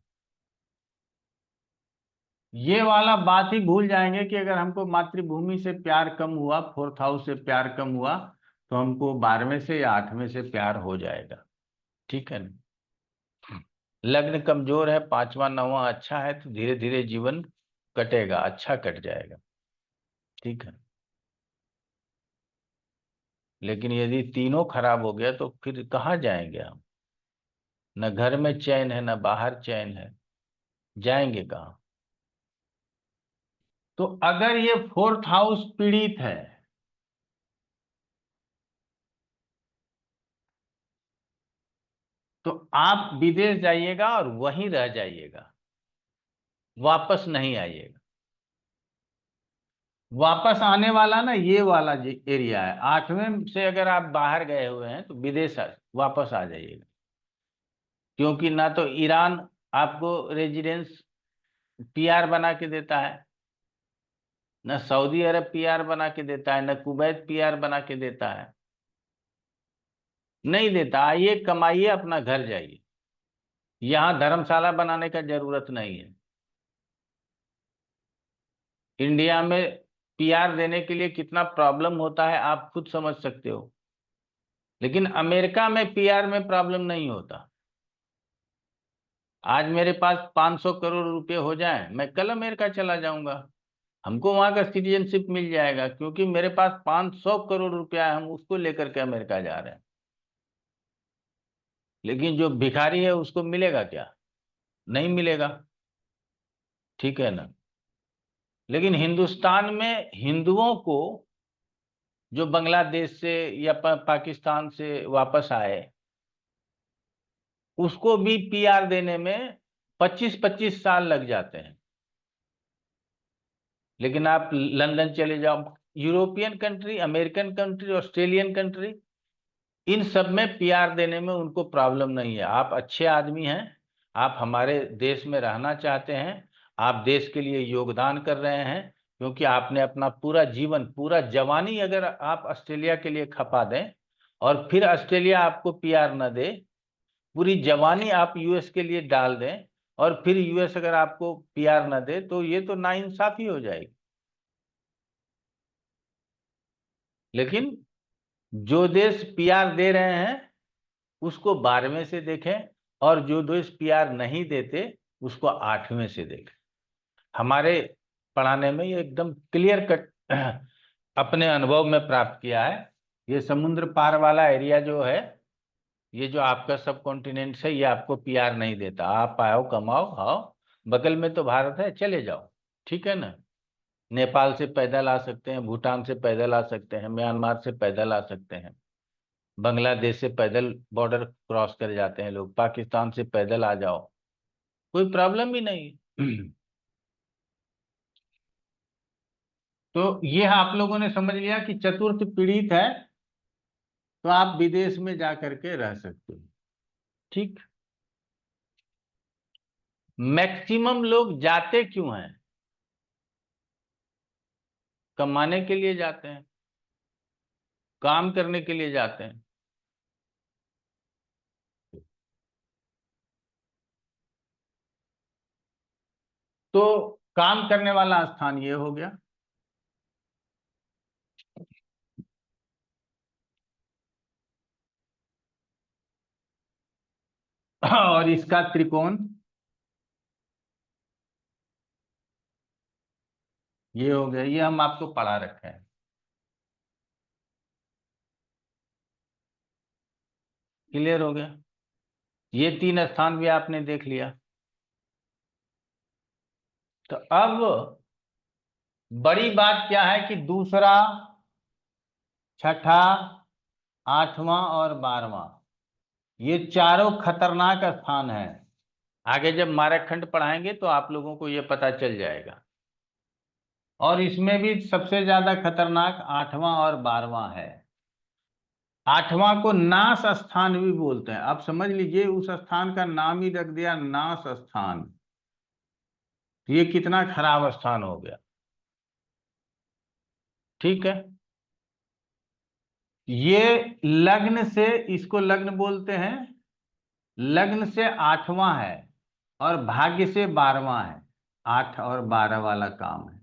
ये वाला बात ही भूल जाएंगे कि अगर हमको मातृभूमि से प्यार कम हुआ, 4th हाउस से प्यार कम हुआ, तो हमको 12वें से या 8वें से प्यार हो जाएगा। ठीक है ना। लग्न कमजोर है, 5वां 9वां अच्छा है, तो धीरे धीरे जीवन कटेगा, अच्छा कट जाएगा। ठीक है। लेकिन यदि तीनों खराब हो गया तो फिर कहाँ जाएंगे हम? न घर में चैन है, न बाहर चैन है, जाएंगे कहाँ? तो अगर ये 4th हाउस पीड़ित है, तो आप विदेश जाइएगा और वहीं रह जाइएगा, वापस नहीं आइएगा। वापस आने वाला ना ये वाला एरिया है। 8वें से अगर आप बाहर गए हुए हैं तो विदेश वापस आ जाइएगा, क्योंकि ना तो ईरान आपको रेजिडेंस पीआर बना के देता है, न सऊदी अरब पीआर बना के देता है, न कुवैत पीआर बना के देता है, नहीं देता। आइए, कमाइए, अपना घर जाइए। यहाँ धर्मशाला बनाने का जरूरत नहीं है। इंडिया में पीआर देने के लिए कितना प्रॉब्लम होता है आप खुद समझ सकते हो, लेकिन अमेरिका में पीआर में प्रॉब्लम नहीं होता। आज मेरे पास 500 करोड़ रुपए हो जाएं, मैं कल अमेरिका चला जाऊंगा, हमको वहां का सिटीजनशिप मिल जाएगा, क्योंकि मेरे पास 500 करोड़ रुपया है, हम उसको लेकर के अमेरिका जा रहे हैं। लेकिन जो भिखारी है उसको मिलेगा क्या? नहीं मिलेगा। ठीक है ना। लेकिन हिंदुस्तान में हिंदुओं को जो बांग्लादेश से या पाकिस्तान से वापस आए, उसको भी पीआर देने में 25-25 साल लग जाते हैं। लेकिन आप लंदन चले जाओ, European country, American country, Australian country, इन सब में पीआर देने में उनको प्रॉब्लम नहीं है। आप अच्छे आदमी हैं, आप हमारे देश में रहना चाहते हैं, आप देश के लिए योगदान कर रहे हैं, क्योंकि आपने अपना पूरा जीवन, पूरा जवानी अगर आप ऑस्ट्रेलिया के लिए खपा दें और फिर ऑस्ट्रेलिया आपको पीआर न दे, पूरी जवानी आप यूएस के लिए डाल दें और फिर यूएस अगर आपको पीआर न दे, तो ये तो नाइंसाफी हो जाएगी। लेकिन जो देश पीआर दे रहे हैं उसको 12वें से देखें, और जो देश पीआर नहीं देते उसको 8वें से देखें। हमारे पढ़ाने में ये एकदम क्लियर कट अपने अनुभव में प्राप्त किया है। ये समुद्र पार वाला एरिया जो है, ये जो आपका सब कॉन्टिनेंट है, ये आपको पीआर नहीं देता। आप आओ, कमाओ, आओ, बगल में तो भारत है, चले जाओ। ठीक है ना। नेपाल से पैदल आ सकते हैं, भूटान से पैदल आ सकते हैं, म्यांमार से पैदल आ सकते हैं, बांग्लादेश से पैदल बॉर्डर क्रॉस कर जाते हैं लोग, पाकिस्तान से पैदल आ जाओ, कोई प्रॉब्लम ही नहीं। तो ये आप लोगों ने समझ लिया कि चतुर्थ पीड़ित है तो आप विदेश में जा करके रह सकते हो। ठीक। मैक्सिमम लोग जाते क्यों हैं? कमाने के लिए जाते हैं, काम करने के लिए जाते हैं। तो काम करने वाला स्थान ये हो गया। और इसका त्रिकोण ये हो गया, ये हम आपको पढ़ा रखे हैं। क्लियर हो गया। ये 3 स्थान भी आपने देख लिया। तो अब बड़ी बात क्या है कि दूसरा, छठा, 8वां और 12वां, ये चारों खतरनाक स्थान है। आगे जब मारक खंड पढ़ाएंगे तो आप लोगों को ये पता चल जाएगा। और इसमें भी सबसे ज्यादा खतरनाक 8वां और 12वां है। 8वां को नाश स्थान भी बोलते हैं। आप समझ लीजिए, उस स्थान का नाम ही रख दिया नाश स्थान। ये कितना खराब स्थान हो गया। ठीक है, ये लग्न से, इसको लग्न बोलते हैं, लग्न से 8वां है और भाग्य से 12वां है। 8 और 12 वाला काम है।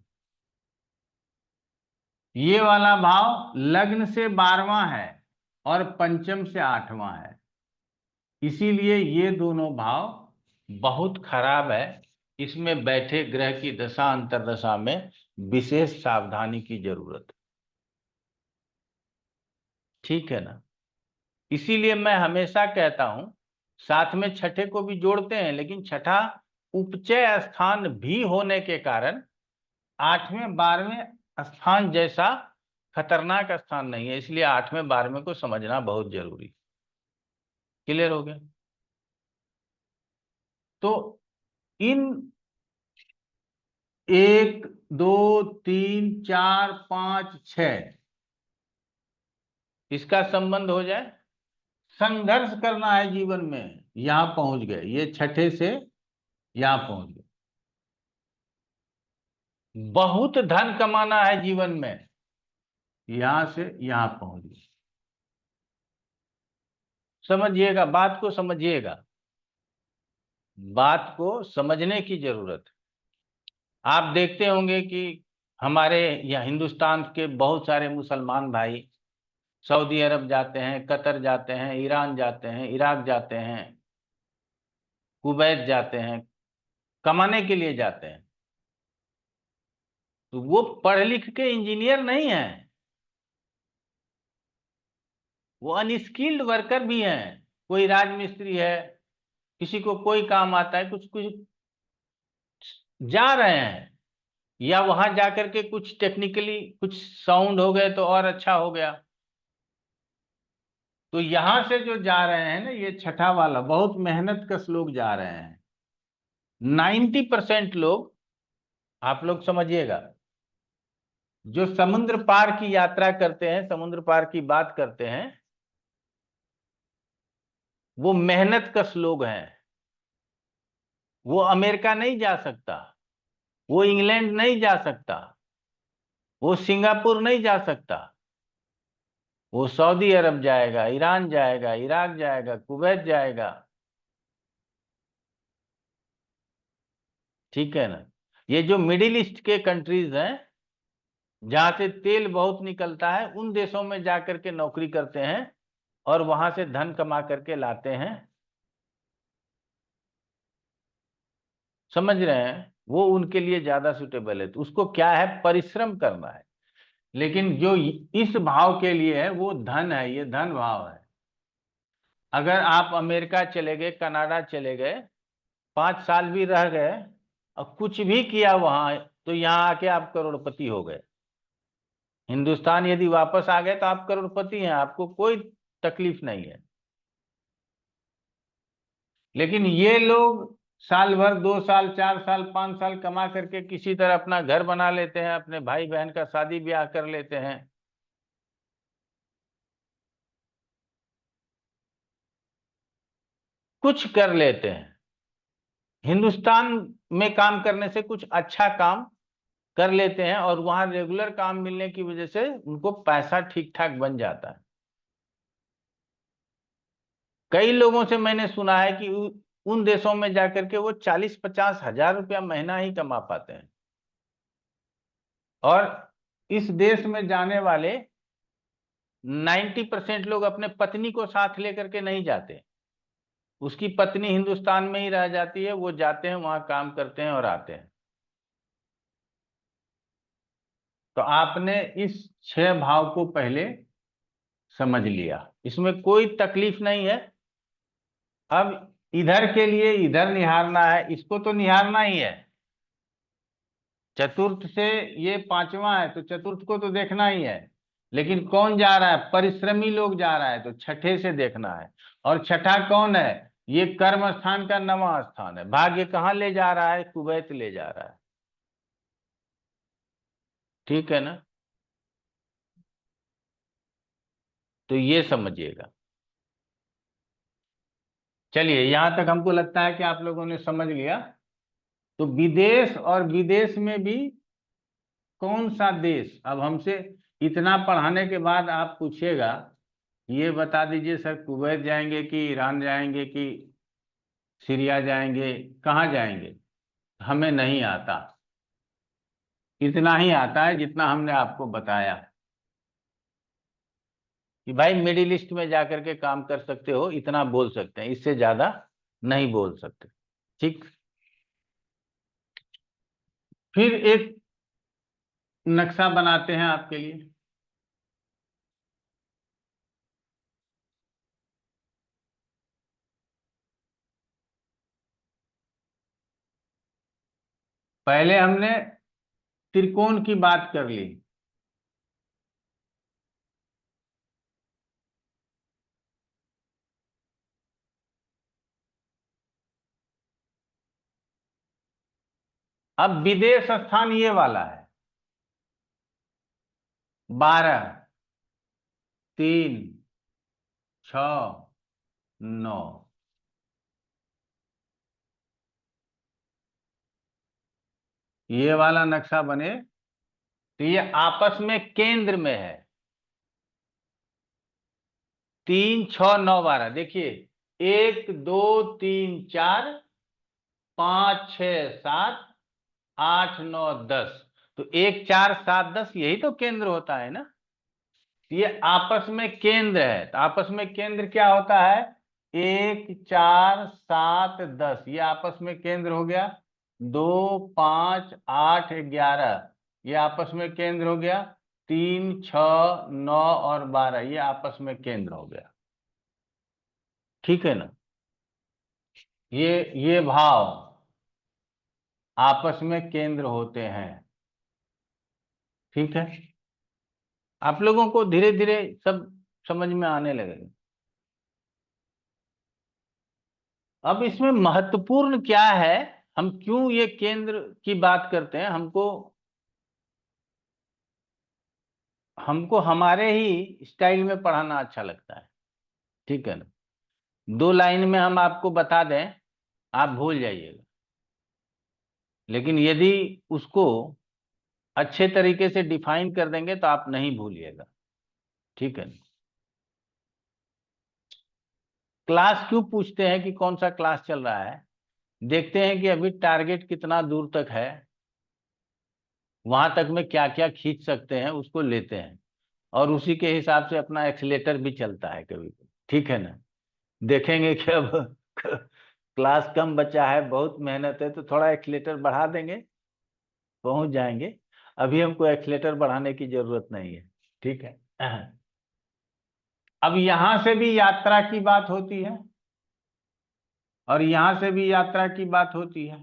ये वाला भाव लग्न से 12वां है और पंचम से 8वां है। इसीलिए ये दोनों भाव बहुत खराब है। इसमें बैठे ग्रह की दशा अंतर्दशा में विशेष सावधानी की जरूरत है। ठीक है ना। इसीलिए मैं हमेशा कहता हूं, साथ में छठे को भी जोड़ते हैं, लेकिन छठा उपचय स्थान भी होने के कारण 8वें 12वें स्थान जैसा खतरनाक स्थान नहीं है। इसलिए 8वें 12वें को समझना बहुत जरूरी। क्लियर हो गया। तो इन 1 2 3 4 5 6 इसका संबंध हो जाए। संघर्ष करना है जीवन में। यहां पहुंच गए, ये छठे से यहां पहुंच गए। बहुत धन कमाना है जीवन में, यहां से यहां पहुंच गए। समझिएगा, बात को समझिएगा, बात को समझने की जरूरत है। आप देखते होंगे कि हमारे यहाँ हिंदुस्तान के बहुत सारे मुसलमान भाई सऊदी अरब जाते हैं, कतर जाते हैं, ईरान जाते हैं, इराक जाते हैं, कुवैत जाते हैं, कमाने के लिए जाते हैं। तो वो पढ़ लिख के इंजीनियर नहीं है, वो अनस्किल्ड वर्कर भी हैं। कोई राजमिस्त्री है, किसी को कोई काम आता है, कुछ कुछ जा रहे हैं, या वहां जाकर के कुछ टेक्निकली कुछ साउंड हो गए तो और अच्छा हो गया। तो यहां से जो जा रहे हैं ना, ये छठा वाला बहुत मेहनत कश लोग जा रहे हैं। 90% लोग, आप लोग समझिएगा, जो समुद्र पार की यात्रा करते हैं, समुद्र पार की बात करते हैं, वो मेहनत कश लोग हैं। वो अमेरिका नहीं जा सकता, वो इंग्लैंड नहीं जा सकता, वो सिंगापुर नहीं जा सकता, वो सऊदी अरब जाएगा, ईरान जाएगा, इराक जाएगा, कुवैत जाएगा। ठीक है ना। ये जो मिडिल ईस्ट के कंट्रीज हैं, जहां से तेल बहुत निकलता है, उन देशों में जाकर के नौकरी करते हैं और वहां से धन कमा करके लाते हैं। समझ रहे हैं। वो उनके लिए ज्यादा सुटेबल है। तो उसको क्या है, परिश्रम करना है। लेकिन जो इस भाव के लिए है, वो धन है, ये धन भाव है। अगर आप अमेरिका चले गए, कनाडा चले गए, 5 साल भी रह गए और कुछ भी किया वहां, तो यहाँ आके आप करोड़पति हो गए। हिंदुस्तान यदि वापस आ गए तो आप करोड़पति हैं, आपको कोई तकलीफ नहीं है। लेकिन ये लोग साल भर, 2 साल, 4 साल, 5 साल कमा करके किसी तरह अपना घर बना लेते हैं, अपने भाई बहन का शादी ब्याह कर लेते हैं। कुछ कर लेते हैं। हिंदुस्तान में काम करने से कुछ अच्छा काम कर लेते हैं और वहां रेगुलर काम मिलने की वजह से उनको पैसा ठीक ठाक बन जाता है। कई लोगों से मैंने सुना है कि उन देशों में जाकर के वो 40-50 हजार रुपया महीना ही कमा पाते हैं। और इस देश में जाने वाले 90% लोग अपने पत्नी को साथ लेकर के नहीं जाते। उसकी पत्नी हिंदुस्तान में ही रह जाती है, वो जाते हैं, वहां काम करते हैं और आते हैं। तो आपने इस 6 भाव को पहले समझ लिया, इसमें कोई तकलीफ नहीं है। अब इधर के लिए इधर निहारना है, इसको तो निहारना ही है। चतुर्थ से ये 5वां है, तो चतुर्थ को तो देखना ही है। लेकिन कौन जा रहा है, परिश्रमी लोग जा रहा है, तो छठे से देखना है। और छठा कौन है, ये कर्म स्थान का 9वां स्थान है। भाग्य कहाँ ले जा रहा है, कुवैत ले जा रहा है। ठीक है ना? तो ये समझिएगा। चलिए, यहां तक हमको लगता है कि आप लोगों ने समझ लिया। तो विदेश और विदेश में भी कौन सा देश, अब हमसे इतना पढ़ाने के बाद आप पूछिएगा ये बता दीजिए सर कुवैत जाएंगे कि ईरान जाएंगे कि सीरिया जाएंगे, कहाँ जाएंगे, हमें नहीं आता। इतना ही आता है जितना हमने आपको बताया कि भाई मिडिल ईस्ट में जाकर के काम कर सकते हो, इतना बोल सकते हैं, इससे ज्यादा नहीं बोल सकते। ठीक, फिर एक नक्शा बनाते हैं आपके लिए। पहले हमने त्रिकोण की बात कर ली। अब विदेश स्थान ये वाला है, 12, 3, 6, 9। ये वाला नक्शा बने तो ये आपस में केंद्र में है। 3, 6, 9, 12। देखिए 1, 2, 3, 4, 5, 6, 7, 8, 9, 10। तो 1, 4, 7, 10 यही तो केंद्र होता है ना। ये आपस में केंद्र है। तो आपस में केंद्र क्या होता है? 1, 4, 7, 10 ये आपस में केंद्र हो गया। 2, 5, 8, 11 ये आपस में केंद्र हो गया। 3, 6, 9 और 12 ये आपस में केंद्र हो गया। ठीक है ना? ये भाव आपस में केंद्र होते हैं। ठीक है, आप लोगों को धीरे धीरे सब समझ में आने लगेगा। अब इसमें महत्वपूर्ण क्या है, हम क्यों ये केंद्र की बात करते हैं, हमको हमारे ही स्टाइल में पढ़ाना अच्छा लगता है। ठीक है ना? 2 लाइन में हम आपको बता दें, आप भूल जाइएगा, लेकिन यदि उसको अच्छे तरीके से डिफाइन कर देंगे तो आप नहीं भूलिएगा। ठीक है ना? क्लास क्यों पूछते हैं कि कौन सा क्लास चल रहा है? देखते हैं कि अभी टारगेट कितना दूर तक है, वहां तक में क्या क्या खींच सकते हैं उसको लेते हैं, और उसी के हिसाब से अपना एक्सीलेटर भी चलता है कभी कभी। ठीक है ना? देखेंगे कि अब क्लास कम बचा है, बहुत मेहनत है, तो थोड़ा एक्सीलेटर बढ़ा देंगे, पहुंच जाएंगे। अभी हमको एक्सीलेटर बढ़ाने की जरूरत नहीं है। ठीक है, अब यहां से भी यात्रा की बात होती है और यहां से भी यात्रा की बात होती है,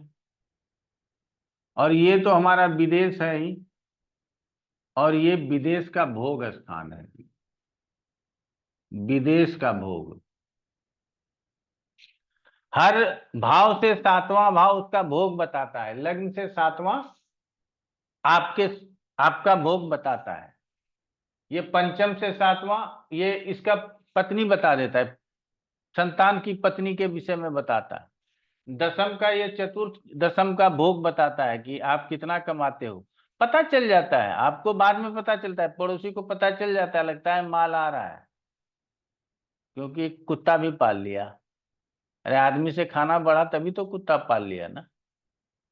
और ये तो हमारा विदेश है ही, और ये विदेश का भोग स्थान है। विदेश का भोग, हर भाव से 7वां भाव उसका भोग बताता है। लग्न से 7वां आपका भोग बताता है। ये पंचम से 7वां ये इसका पत्नी बता देता है, संतान की पत्नी के विषय में बताता है। दशम का ये चतुर्थ दशम का भोग बताता है कि आप कितना कमाते हो, पता चल जाता है आपको, बाद में पता चलता है, पड़ोसी को पता चल जाता है, लगता है माल आ रहा है, क्योंकि कुत्ता भी पाल लिया। अरे आदमी से खाना बढ़ा तभी तो कुत्ता पाल लिया ना।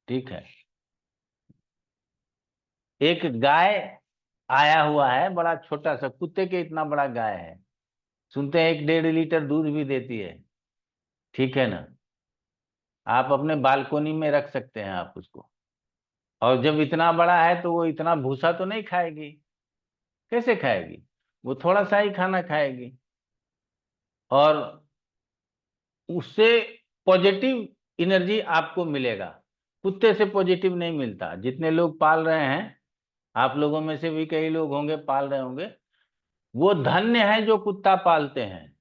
ठीक है, एक गाय आया हुआ है, बड़ा छोटा सा, कुत्ते के इतना बड़ा गाय है, सुनते हैं 1.5 लीटर दूध भी देती है। ठीक है ना? आप अपने बालकोनी में रख सकते हैं आप उसको, और जब इतना बड़ा है तो वो इतना भूसा तो नहीं खाएगी, कैसे खाएगी, वो थोड़ा सा ही खाना खाएगी, और उससे पॉजिटिव एनर्जी आपको मिलेगा। कुत्ते से पॉजिटिव नहीं मिलता। जितने लोग पाल रहे हैं, आप लोगों में से भी कई लोग होंगे पाल रहे होंगे, वो धन्य है जो कुत्ता पालते हैं।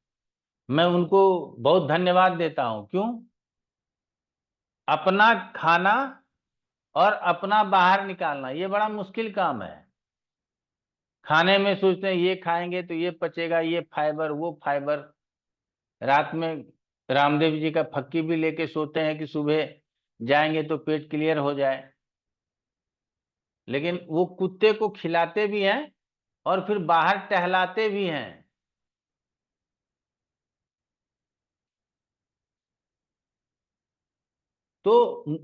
मैं उनको बहुत धन्यवाद देता हूं। क्यों? अपना खाना और अपना बाहर निकालना ये बड़ा मुश्किल काम है। खाने में सोचते हैं ये खाएंगे तो ये पचेगा, ये फाइबर वो फाइबर। रात में रामदेव जी का फक्की भी लेके सोते हैं कि सुबह जाएंगे तो पेट क्लियर हो जाए। लेकिन वो कुत्ते को खिलाते भी हैं और फिर बाहर टहलाते भी हैं। तो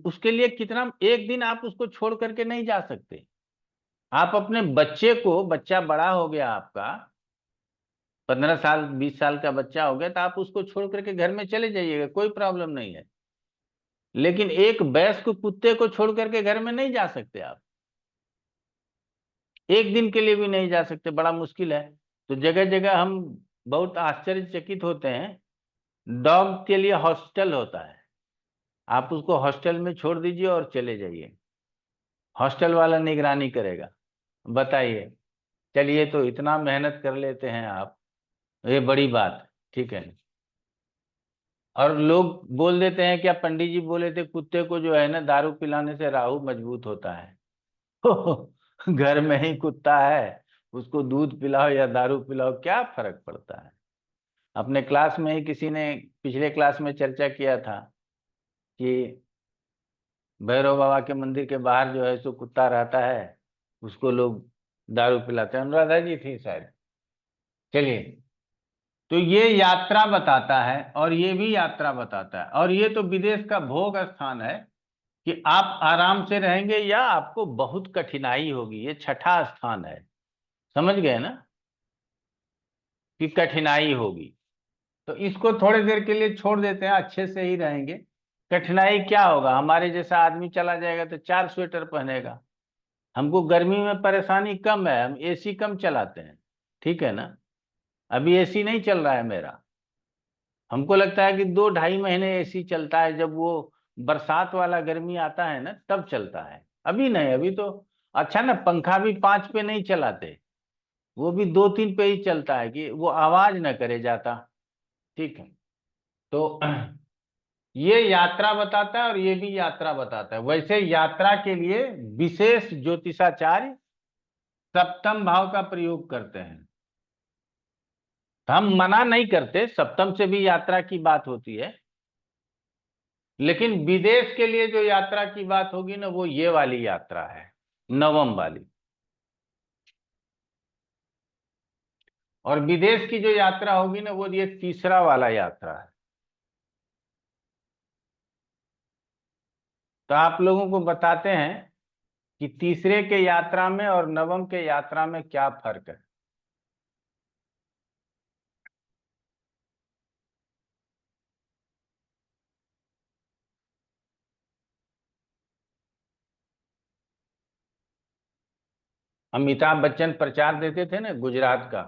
उसके लिए कितना, एक दिन आप उसको छोड़ करके नहीं जा सकते। आप अपने बच्चे को, बच्चा बड़ा हो गया आपका, 15 साल 20 साल का बच्चा हो गया, तो आप उसको छोड़ करके घर में चले जाइएगा, कोई प्रॉब्लम नहीं है। लेकिन एक वयस्क कुत्ते को छोड़ करके घर में नहीं जा सकते आप, एक दिन के लिए भी नहीं जा सकते, बड़ा मुश्किल है। तो जगह जगह हम बहुत आश्चर्यचकित होते हैं, डॉग के लिए हॉस्टल होता है, आप उसको हॉस्टल में छोड़ दीजिए और चले जाइए, हॉस्टल वाला निगरानी करेगा। बताइए, चलिए तो इतना मेहनत कर लेते हैं आप, ये बड़ी बात है, ठीक है। और लोग बोल देते हैं, क्या पंडित जी बोले थे कुत्ते को जो है ना दारू पिलाने से राहु मजबूत होता है। घर में ही कुत्ता है, उसको दूध पिलाओ या दारू पिलाओ, क्या फर्क पड़ता है। अपने क्लास में ही किसी ने पिछले क्लास में चर्चा किया था कि भैरव बाबा के मंदिर के बाहर जो है सो कुत्ता रहता है, उसको लोग दारू पिलाते हैं, अनुराधा जी थी शायद। चलिए, तो ये यात्रा बताता है और ये भी यात्रा बताता है, और ये तो विदेश का भोग स्थान है कि आप आराम से रहेंगे या आपको बहुत कठिनाई होगी, ये छठा स्थान है, समझ गए ना कि कठिनाई होगी। तो इसको थोड़ी देर के लिए छोड़ देते हैं, अच्छे से ही रहेंगे। कठिनाई क्या होगा, हमारे जैसा आदमी चला जाएगा तो 4 स्वेटर पहनेगा, हमको गर्मी में परेशानी कम है, हम एसी कम चलाते हैं, ठीक है ना। अभी एसी नहीं चल रहा है मेरा, हमको लगता है कि 2 ढाई महीने एसी चलता है, जब वो बरसात वाला गर्मी आता है ना तब चलता है, अभी नहीं। अभी तो अच्छा ना, पंखा भी 5 पे नहीं चलाते, वो भी 2 3 पे ही चलता है कि वो आवाज ना करे जाता, ठीक है। तो ये यात्रा बताता है और ये भी यात्रा बताता है। वैसे यात्रा के लिए विशेष ज्योतिषाचार्य सप्तम भाव का प्रयोग करते हैं, हम मना नहीं करते, सप्तम से भी यात्रा की बात होती है, लेकिन विदेश के लिए जो यात्रा की बात होगी ना वो ये वाली यात्रा है, नवम वाली। और विदेश की जो यात्रा होगी ना वो ये तीसरा वाला यात्रा है। तो आप लोगों को बताते हैं कि तीसरे के यात्रा में और नवम के यात्रा में क्या फर्क है। अमिताभ बच्चन प्रचार देते थे ना गुजरात का,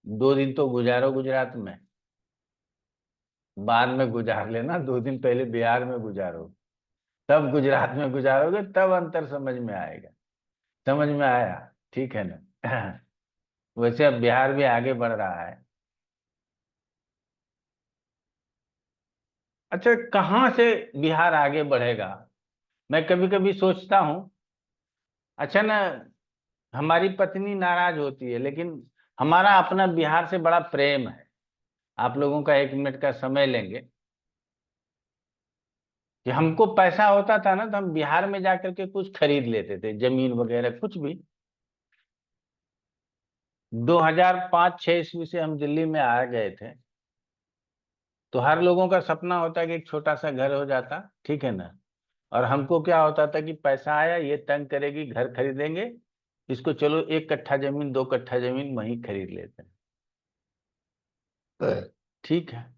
2 दिन तो गुजारो गुजरात में, बाद में गुजार लेना, 2 दिन पहले बिहार में गुजारो, तब गुजरात में गुजारोगे तब अंतर समझ में आएगा। समझ में आया, ठीक है ना। वैसे अब बिहार भी आगे बढ़ रहा है। अच्छा, कहाँ से बिहार आगे बढ़ेगा, मैं कभी कभी सोचता हूँ। अच्छा ना, हमारी पत्नी नाराज होती है, लेकिन हमारा अपना बिहार से बड़ा प्रेम है। आप लोगों का 1 मिनट का समय लेंगे कि हमको पैसा होता था ना तो हम बिहार में जाकर के कुछ खरीद लेते थे, जमीन वगैरह कुछ भी। 2005-6 ईस्वी से हम दिल्ली में आ गए थे, तो हर लोगों का सपना होता है कि एक छोटा सा घर हो जाता, ठीक है ना। और हमको क्या होता था कि पैसा आया, ये तंग करेगी, घर खरीदेंगे, इसको चलो 1 कट्ठा जमीन 2 कट्ठा जमीन वहीं खरीद लेते हैं, ठीक है।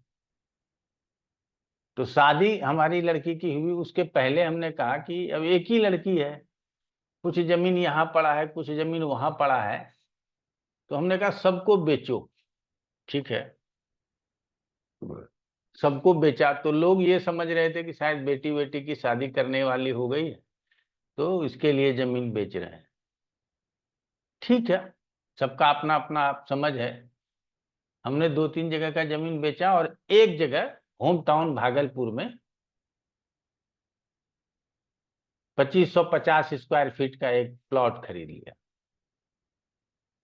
तो शादी हमारी लड़की की हुई, उसके पहले हमने कहा कि अब एक ही लड़की है, कुछ जमीन यहाँ पड़ा है कुछ जमीन वहां पड़ा है, तो हमने कहा सबको बेचो, ठीक है। सबको बेचा, तो लोग ये समझ रहे थे कि शायद बेटी बेटी की शादी करने वाली हो गई है तो इसके लिए जमीन बेच रहे हैं, ठीक है। सबका अपना अपना समझ है। हमने 2 3 जगह का जमीन बेचा और एक जगह होम टाउन भागलपुर में 2550 स्क्वायर फीट का एक प्लॉट खरीद लिया।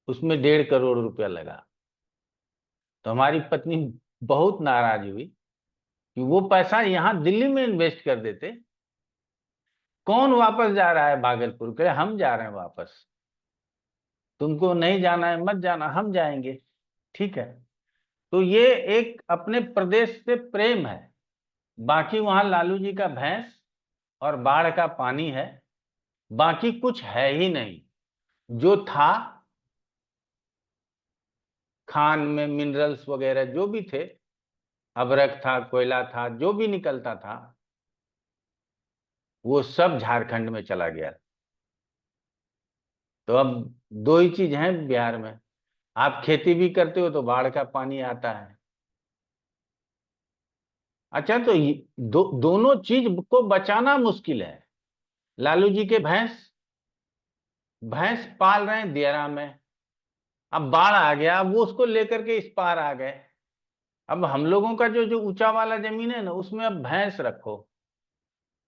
उसमें 1.5 करोड़ रुपया लगा। तो हमारी पत्नी बहुत नाराज हुई कि वो पैसा यहाँ दिल्ली में इन्वेस्ट कर देते। कौन वापस जा रहा है भागलपुर? कहे हम जा रहे हैं वापस, तुमको नहीं जाना है मत जाना, हम जाएंगे। ठीक है। तो ये एक अपने प्रदेश से प्रेम है। बाकी वहां लालू जी का भैंस और बाढ़ का पानी है, बाकी कुछ है ही नहीं। जो था खान में मिनरल्स वगैरह जो भी थे, अबरक था, कोयला था, जो भी निकलता था वो सब झारखंड में चला गया। तो अब दो ही चीज है बिहार में, आप खेती भी करते हो तो बाढ़ का पानी आता है। अच्छा, तो दोनों चीज को बचाना मुश्किल है। लालू जी के भैंस भैंस पाल रहे हैं दियारा में, अब बाढ़ आ गया, अब वो उसको लेकर के इस पार आ गए। अब हम लोगों का जो जो ऊंचा वाला जमीन है ना, उसमें अब भैंस रखो,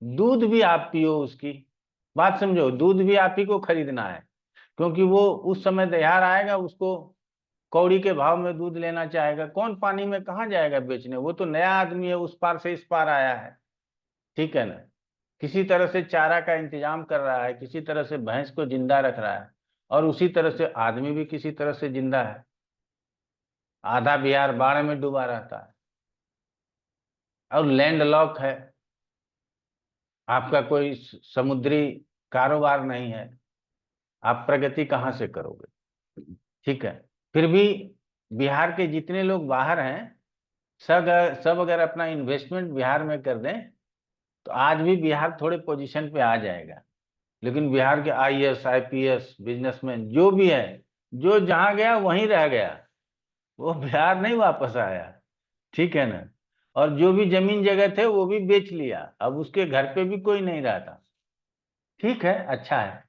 दूध भी आप पियो उसकी। बात समझो, दूध भी आप ही को खरीदना है, क्योंकि वो उस समय दहाड़ आएगा, उसको कौड़ी के भाव में दूध लेना चाहेगा। कौन पानी में कहाँ जाएगा बेचने? वो तो नया आदमी है, उस पार से इस पार आया है। ठीक है ना। किसी तरह से चारा का इंतजाम कर रहा है, किसी तरह से भैंस को जिंदा रख रहा है, और उसी तरह से आदमी भी किसी तरह से जिंदा है। आधा बिहार बाढ़ में डूबा रहता है और लैंड लॉक है, आपका कोई समुद्री कारोबार नहीं है, आप प्रगति कहाँ से करोगे? ठीक है। फिर भी बिहार के जितने लोग बाहर हैं, सब अगर अपना इन्वेस्टमेंट बिहार में कर दें तो आज भी बिहार थोड़े पोजीशन पे आ जाएगा। लेकिन बिहार के आईएएस, आईपीएस, बिजनेसमैन जो भी है, जो जहां गया वहीं रह गया, वो बिहार नहीं वापस आया। ठीक है ना। और जो भी जमीन जगह थे वो भी बेच लिया, अब उसके घर पे भी कोई नहीं रहता। ठीक है, अच्छा है।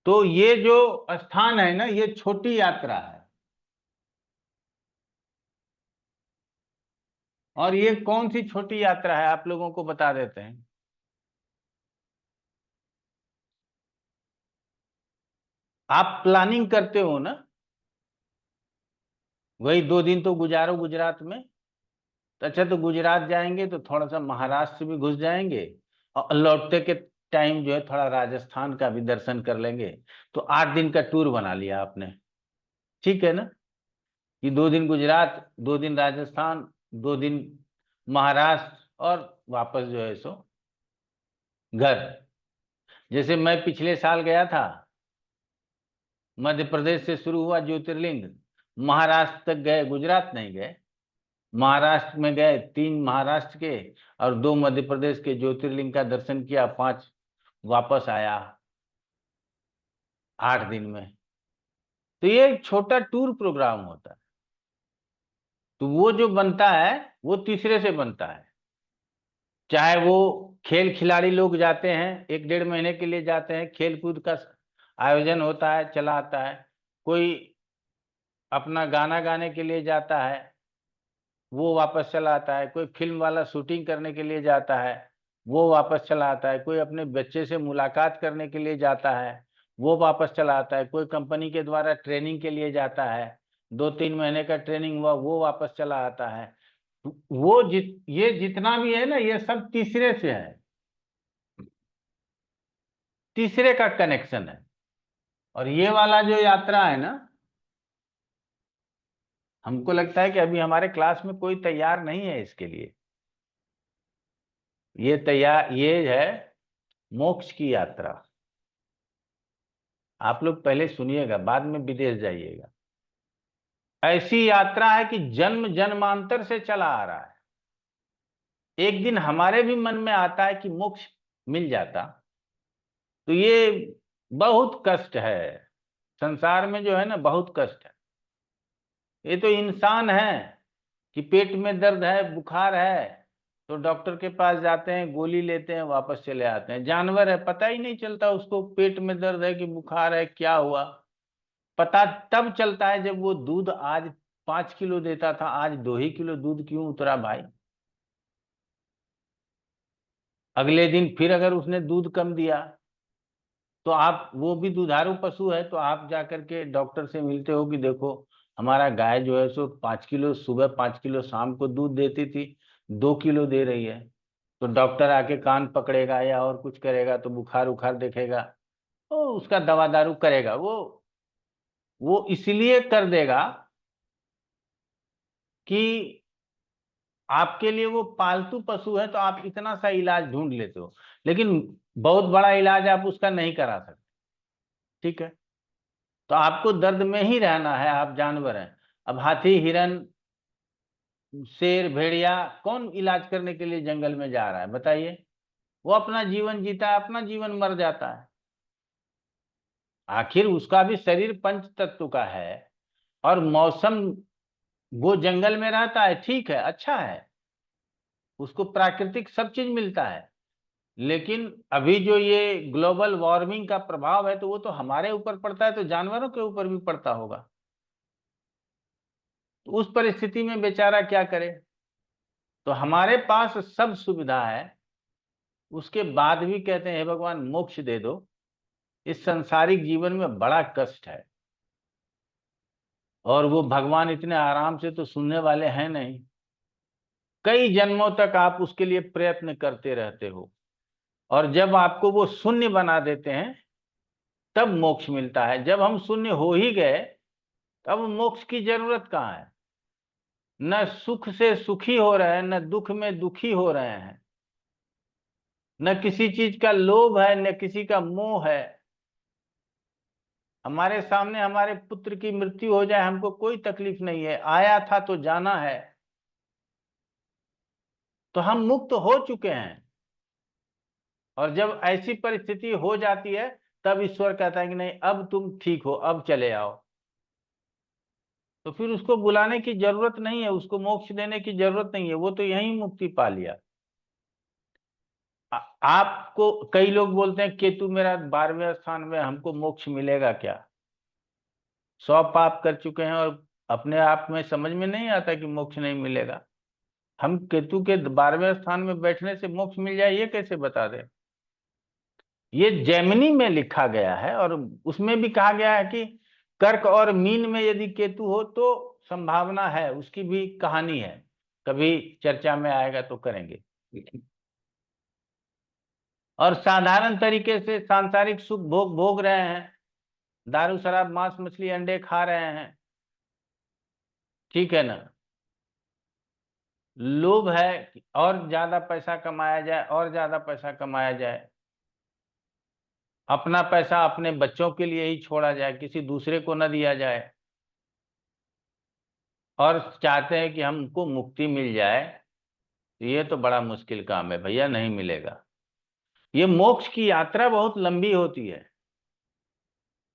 तो ये जो स्थान है ना, ये छोटी यात्रा है। और ये कौन सी छोटी यात्रा है, आप लोगों को बता देते हैं। आप प्लानिंग करते हो ना, वही 2 दिन तो गुजारो गुजरात में। तो अच्छा, तो गुजरात जाएंगे तो थोड़ा सा महाराष्ट्र भी घुस जाएंगे, और लौटते के टाइम जो है थोड़ा राजस्थान का भी दर्शन कर लेंगे। तो 8 दिन का टूर बना लिया आपने। ठीक है ना, कि 2 दिन गुजरात, 2 दिन राजस्थान, 2 दिन महाराष्ट्र, और वापस जो है सो घर। जैसे मैं पिछले साल गया था, मध्य प्रदेश से शुरू हुआ ज्योतिर्लिंग, महाराष्ट्र तक गए, गुजरात नहीं गए। महाराष्ट्र में गए, 3 महाराष्ट्र के और 2 मध्य प्रदेश के ज्योतिर्लिंग का दर्शन किया, 5 वापस आया 8 दिन में। तो ये एक छोटा टूर प्रोग्राम होता है। तो वो जो बनता है वो तीसरे से बनता है। चाहे वो खेल खिलाड़ी लोग जाते हैं, 1-1.5 महीने के लिए जाते हैं, खेल कूद का आयोजन होता है, चला आता है। कोई अपना गाना गाने के लिए जाता है, वो वापस चला आता है। कोई फिल्म वाला शूटिंग करने के लिए जाता है, वो वापस चला आता है। कोई अपने बच्चे से मुलाकात करने के लिए जाता है, वो वापस चला आता है। कोई कंपनी के द्वारा ट्रेनिंग के लिए जाता है, 2-3 महीने का ट्रेनिंग हुआ, वो वापस चला आता है। वो ये जितना भी है ना, ये सब तीसरे से है, तीसरे का कनेक्शन है। और ये वाला जो यात्रा है ना, हमको लगता है कि अभी हमारे क्लास में कोई तैयार नहीं है इसके लिए। ये है मोक्ष की यात्रा। आप लोग पहले सुनिएगा, बाद में विदेश जाइएगा। ऐसी यात्रा है कि जन्म जन्मांतर से चला आ रहा है। एक दिन हमारे भी मन में आता है कि मोक्ष मिल जाता। तो ये बहुत कष्ट है संसार में, जो है ना, बहुत कष्ट है। ये तो इंसान है कि पेट में दर्द है, बुखार है, तो डॉक्टर के पास जाते हैं, गोली लेते हैं, वापस चले आते हैं। जानवर है, पता ही नहीं चलता उसको पेट में दर्द है कि बुखार है, क्या हुआ। पता तब चलता है जब वो दूध आज 5 किलो देता था, आज 2 ही किलो दूध क्यों उतरा भाई। अगले दिन फिर अगर उसने दूध कम दिया तो आप, वो भी दुधारू पशु है, तो आप जाकर के डॉक्टर से मिलते हो कि देखो हमारा गाय जो है सो 5 किलो सुबह, 5 किलो शाम को दूध देती थी, 2 किलो दे रही है। तो डॉक्टर आके कान पकड़ेगा या और कुछ करेगा, तो बुखार उखार देखेगा, तो उसका दवा दारू करेगा। वो इसलिए कर देगा कि आपके लिए वो पालतू पशु है, तो आप इतना सा इलाज ढूंढ लेते हो, लेकिन बहुत बड़ा इलाज आप उसका नहीं करा सकते। ठीक है, तो आपको दर्द में ही रहना है, आप जानवर हैं। अब हाथी, हिरन, शेर, भेड़िया कौन इलाज करने के लिए जंगल में जा रहा है, बताइए? वो अपना जीवन जीता है, अपना जीवन मर जाता है। आखिर उसका भी शरीर पंच तत्व का है, और मौसम, वो जंगल में रहता है, ठीक है, अच्छा है, उसको प्राकृतिक सब चीज मिलता है। लेकिन अभी जो ये ग्लोबल वार्मिंग का प्रभाव है, तो वो तो हमारे ऊपर पड़ता है, तो जानवरों के ऊपर भी पड़ता होगा। तो उस परिस्थिति में बेचारा क्या करे? तो हमारे पास सब सुविधा है, उसके बाद भी कहते हैं हे भगवान मोक्ष दे दो। इस सांसारिक जीवन में बड़ा कष्ट है, और वो भगवान इतने आराम से तो सुनने वाले हैं नहीं। कई जन्मों तक आप उसके लिए प्रयत्न करते रहते हो, और जब आपको वो शून्य बना देते हैं तब मोक्ष मिलता है। जब हम शून्य हो ही गए, तब मोक्ष की जरूरत कहाँ है? न सुख से सुखी हो रहे हैं, न दुख में दुखी हो रहे हैं, न किसी चीज का लोभ है, न किसी का मोह है। हमारे सामने हमारे पुत्र की मृत्यु हो जाए, हमको कोई तकलीफ नहीं है, आया था तो जाना है, तो हम मुक्त हो चुके हैं। और जब ऐसी परिस्थिति हो जाती है, तब ईश्वर कहता है कि नहीं, अब तुम ठीक हो, अब चले आओ। तो फिर उसको बुलाने की जरूरत नहीं है, उसको मोक्ष देने की जरूरत नहीं है, वो तो यहीं मुक्ति पा लिया। आपको कई लोग बोलते हैं केतु मेरा 12वें स्थान में, हमको मोक्ष मिलेगा क्या? 100 पाप कर चुके हैं, और अपने आप में समझ में नहीं आता कि मोक्ष नहीं मिलेगा। हम केतु के 12वें स्थान में बैठने से मोक्ष मिल जाए, ये कैसे बता दें? ये जैमिनी में लिखा गया है, और उसमें भी कहा गया है कि कर्क और मीन में यदि केतु हो तो संभावना है, उसकी भी कहानी है, कभी चर्चा में आएगा तो करेंगे। और साधारण तरीके से सांसारिक सुख भोग रहे हैं, दारू शराब मांस मछली अंडे खा रहे हैं, ठीक है ना? लोभ है कि और ज्यादा पैसा कमाया जाए, और ज्यादा पैसा कमाया जाए, अपना पैसा अपने बच्चों के लिए ही छोड़ा जाए, किसी दूसरे को न दिया जाए, और चाहते हैं कि हमको मुक्ति मिल जाए। तो ये तो बड़ा मुश्किल काम है भैया, नहीं मिलेगा। ये मोक्ष की यात्रा बहुत लंबी होती है,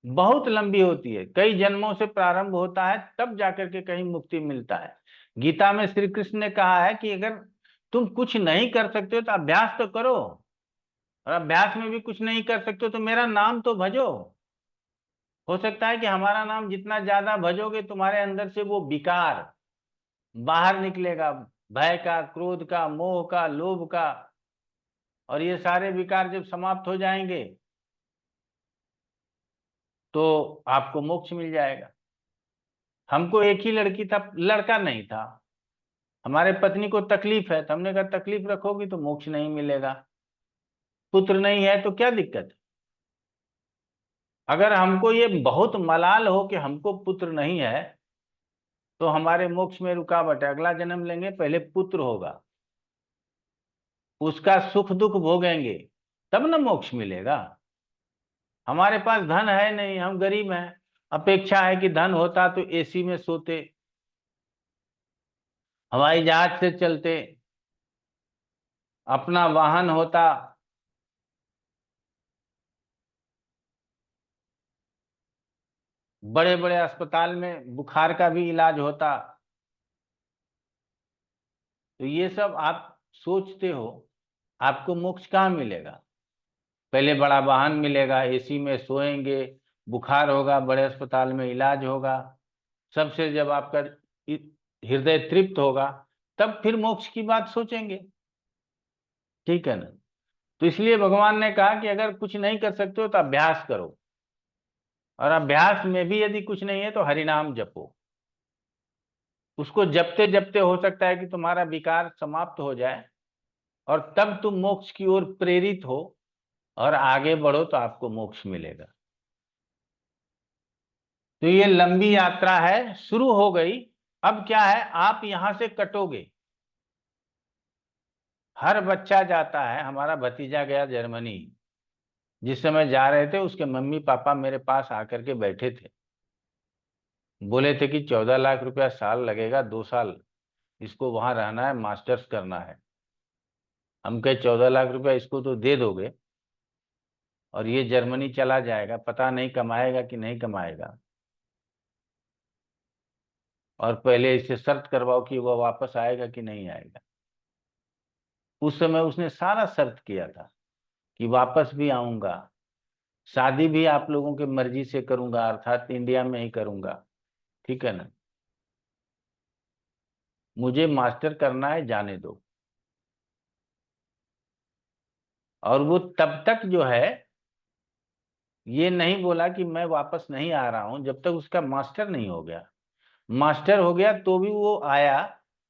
बहुत लंबी होती है, कई जन्मों से प्रारंभ होता है, तब जाकर के कहीं मुक्ति मिलता है। गीता में श्री कृष्ण ने कहा है कि अगर तुम कुछ नहीं कर सकते हो तो अभ्यास तो करो, और अभ्यास में भी कुछ नहीं कर सकते हो तो मेरा नाम तो भजो। हो सकता है कि हमारा नाम जितना ज्यादा भजोगे, तुम्हारे अंदर से वो विकार बाहर निकलेगा, भय का, क्रोध का, मोह का, लोभ का, और ये सारे विकार जब समाप्त हो जाएंगे तो आपको मोक्ष मिल जाएगा। हमको एक ही लड़की था, लड़का नहीं था, हमारे पत्नी को तकलीफ है, तो हमने कहा तकलीफ रखोगी तो मोक्ष नहीं मिलेगा। पुत्र नहीं है तो क्या दिक्कत है? अगर हमको ये बहुत मलाल हो कि हमको पुत्र नहीं है, तो हमारे मोक्ष में रुकावट है। अगला जन्म लेंगे, पहले पुत्र होगा, उसका सुख दुख भोगेंगे, तब ना मोक्ष मिलेगा। हमारे पास धन है नहीं, हम गरीब हैं, अपेक्षा है कि धन होता तो एसी में सोते, हवाई जहाज से चलते, अपना वाहन होता, बड़े बड़े अस्पताल में बुखार का भी इलाज होता। तो ये सब आप सोचते हो, आपको मोक्ष कहाँ मिलेगा? पहले बड़ा वाहन मिलेगा, एसी में सोएंगे, बुखार होगा, बड़े अस्पताल में इलाज होगा, सबसे जब आपका हृदय तृप्त होगा, तब फिर मोक्ष की बात सोचेंगे, ठीक है ना? तो इसलिए भगवान ने कहा कि अगर कुछ नहीं कर सकते हो तो अभ्यास करो, और अभ्यास में भी यदि कुछ नहीं है तो हरिनाम जपो। उसको जपते जपते हो सकता है कि तुम्हारा विकार समाप्त हो जाए और तब तुम मोक्ष की ओर प्रेरित हो और आगे बढ़ो तो आपको मोक्ष मिलेगा। तो ये लंबी यात्रा है, शुरू हो गई। अब क्या है, आप यहां से कटोगे। हर बच्चा जाता है। हमारा भतीजा गया जर्मनी, जिस समय जा रहे थे उसके मम्मी पापा मेरे पास आकर के बैठे थे, बोले थे कि 14 लाख रुपया साल लगेगा, 2 साल इसको वहां रहना है, मास्टर्स करना है। हम कहे 14 लाख रुपया इसको तो दे दोगे और ये जर्मनी चला जाएगा, पता नहीं कमाएगा कि नहीं कमाएगा, और पहले इससे शर्त करवाओ कि वह वापस आएगा कि नहीं आएगा। उस समय उसने सारा शर्त किया था कि वापस भी आऊंगा, शादी भी आप लोगों की मर्जी से करूंगा, अर्थात इंडिया में ही करूंगा, ठीक है ना, मुझे मास्टर करना है, जाने दो। और वो तब तक जो है ये नहीं बोला कि मैं वापस नहीं आ रहा हूं जब तक उसका मास्टर नहीं हो गया। मास्टर हो गया तो भी वो आया,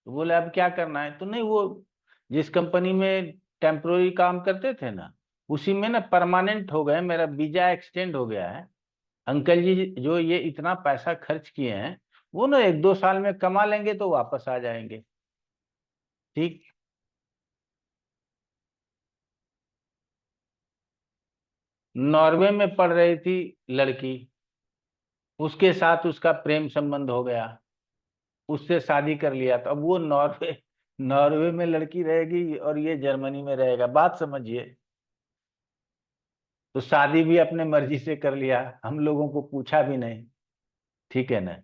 तो बोले अब क्या करना है, तो नहीं, वो जिस कंपनी में टेम्पोररी काम करते थे ना, उसी में ना परमानेंट हो गए, मेरा वीजा एक्सटेंड हो गया है। अंकल जी जो ये इतना पैसा खर्च किए हैं वो ना 1-2 साल में कमा लेंगे तो वापस आ जाएंगे। ठीक। नॉर्वे में पढ़ रही थी लड़की, उसके साथ उसका प्रेम संबंध हो गया, उससे शादी कर लिया। तो अब वो नॉर्वे नॉर्वे में लड़की रहेगी और ये जर्मनी में रहेगा, बात समझिए। तो शादी भी अपने मर्जी से कर लिया, हम लोगों को पूछा भी नहीं, ठीक है ना।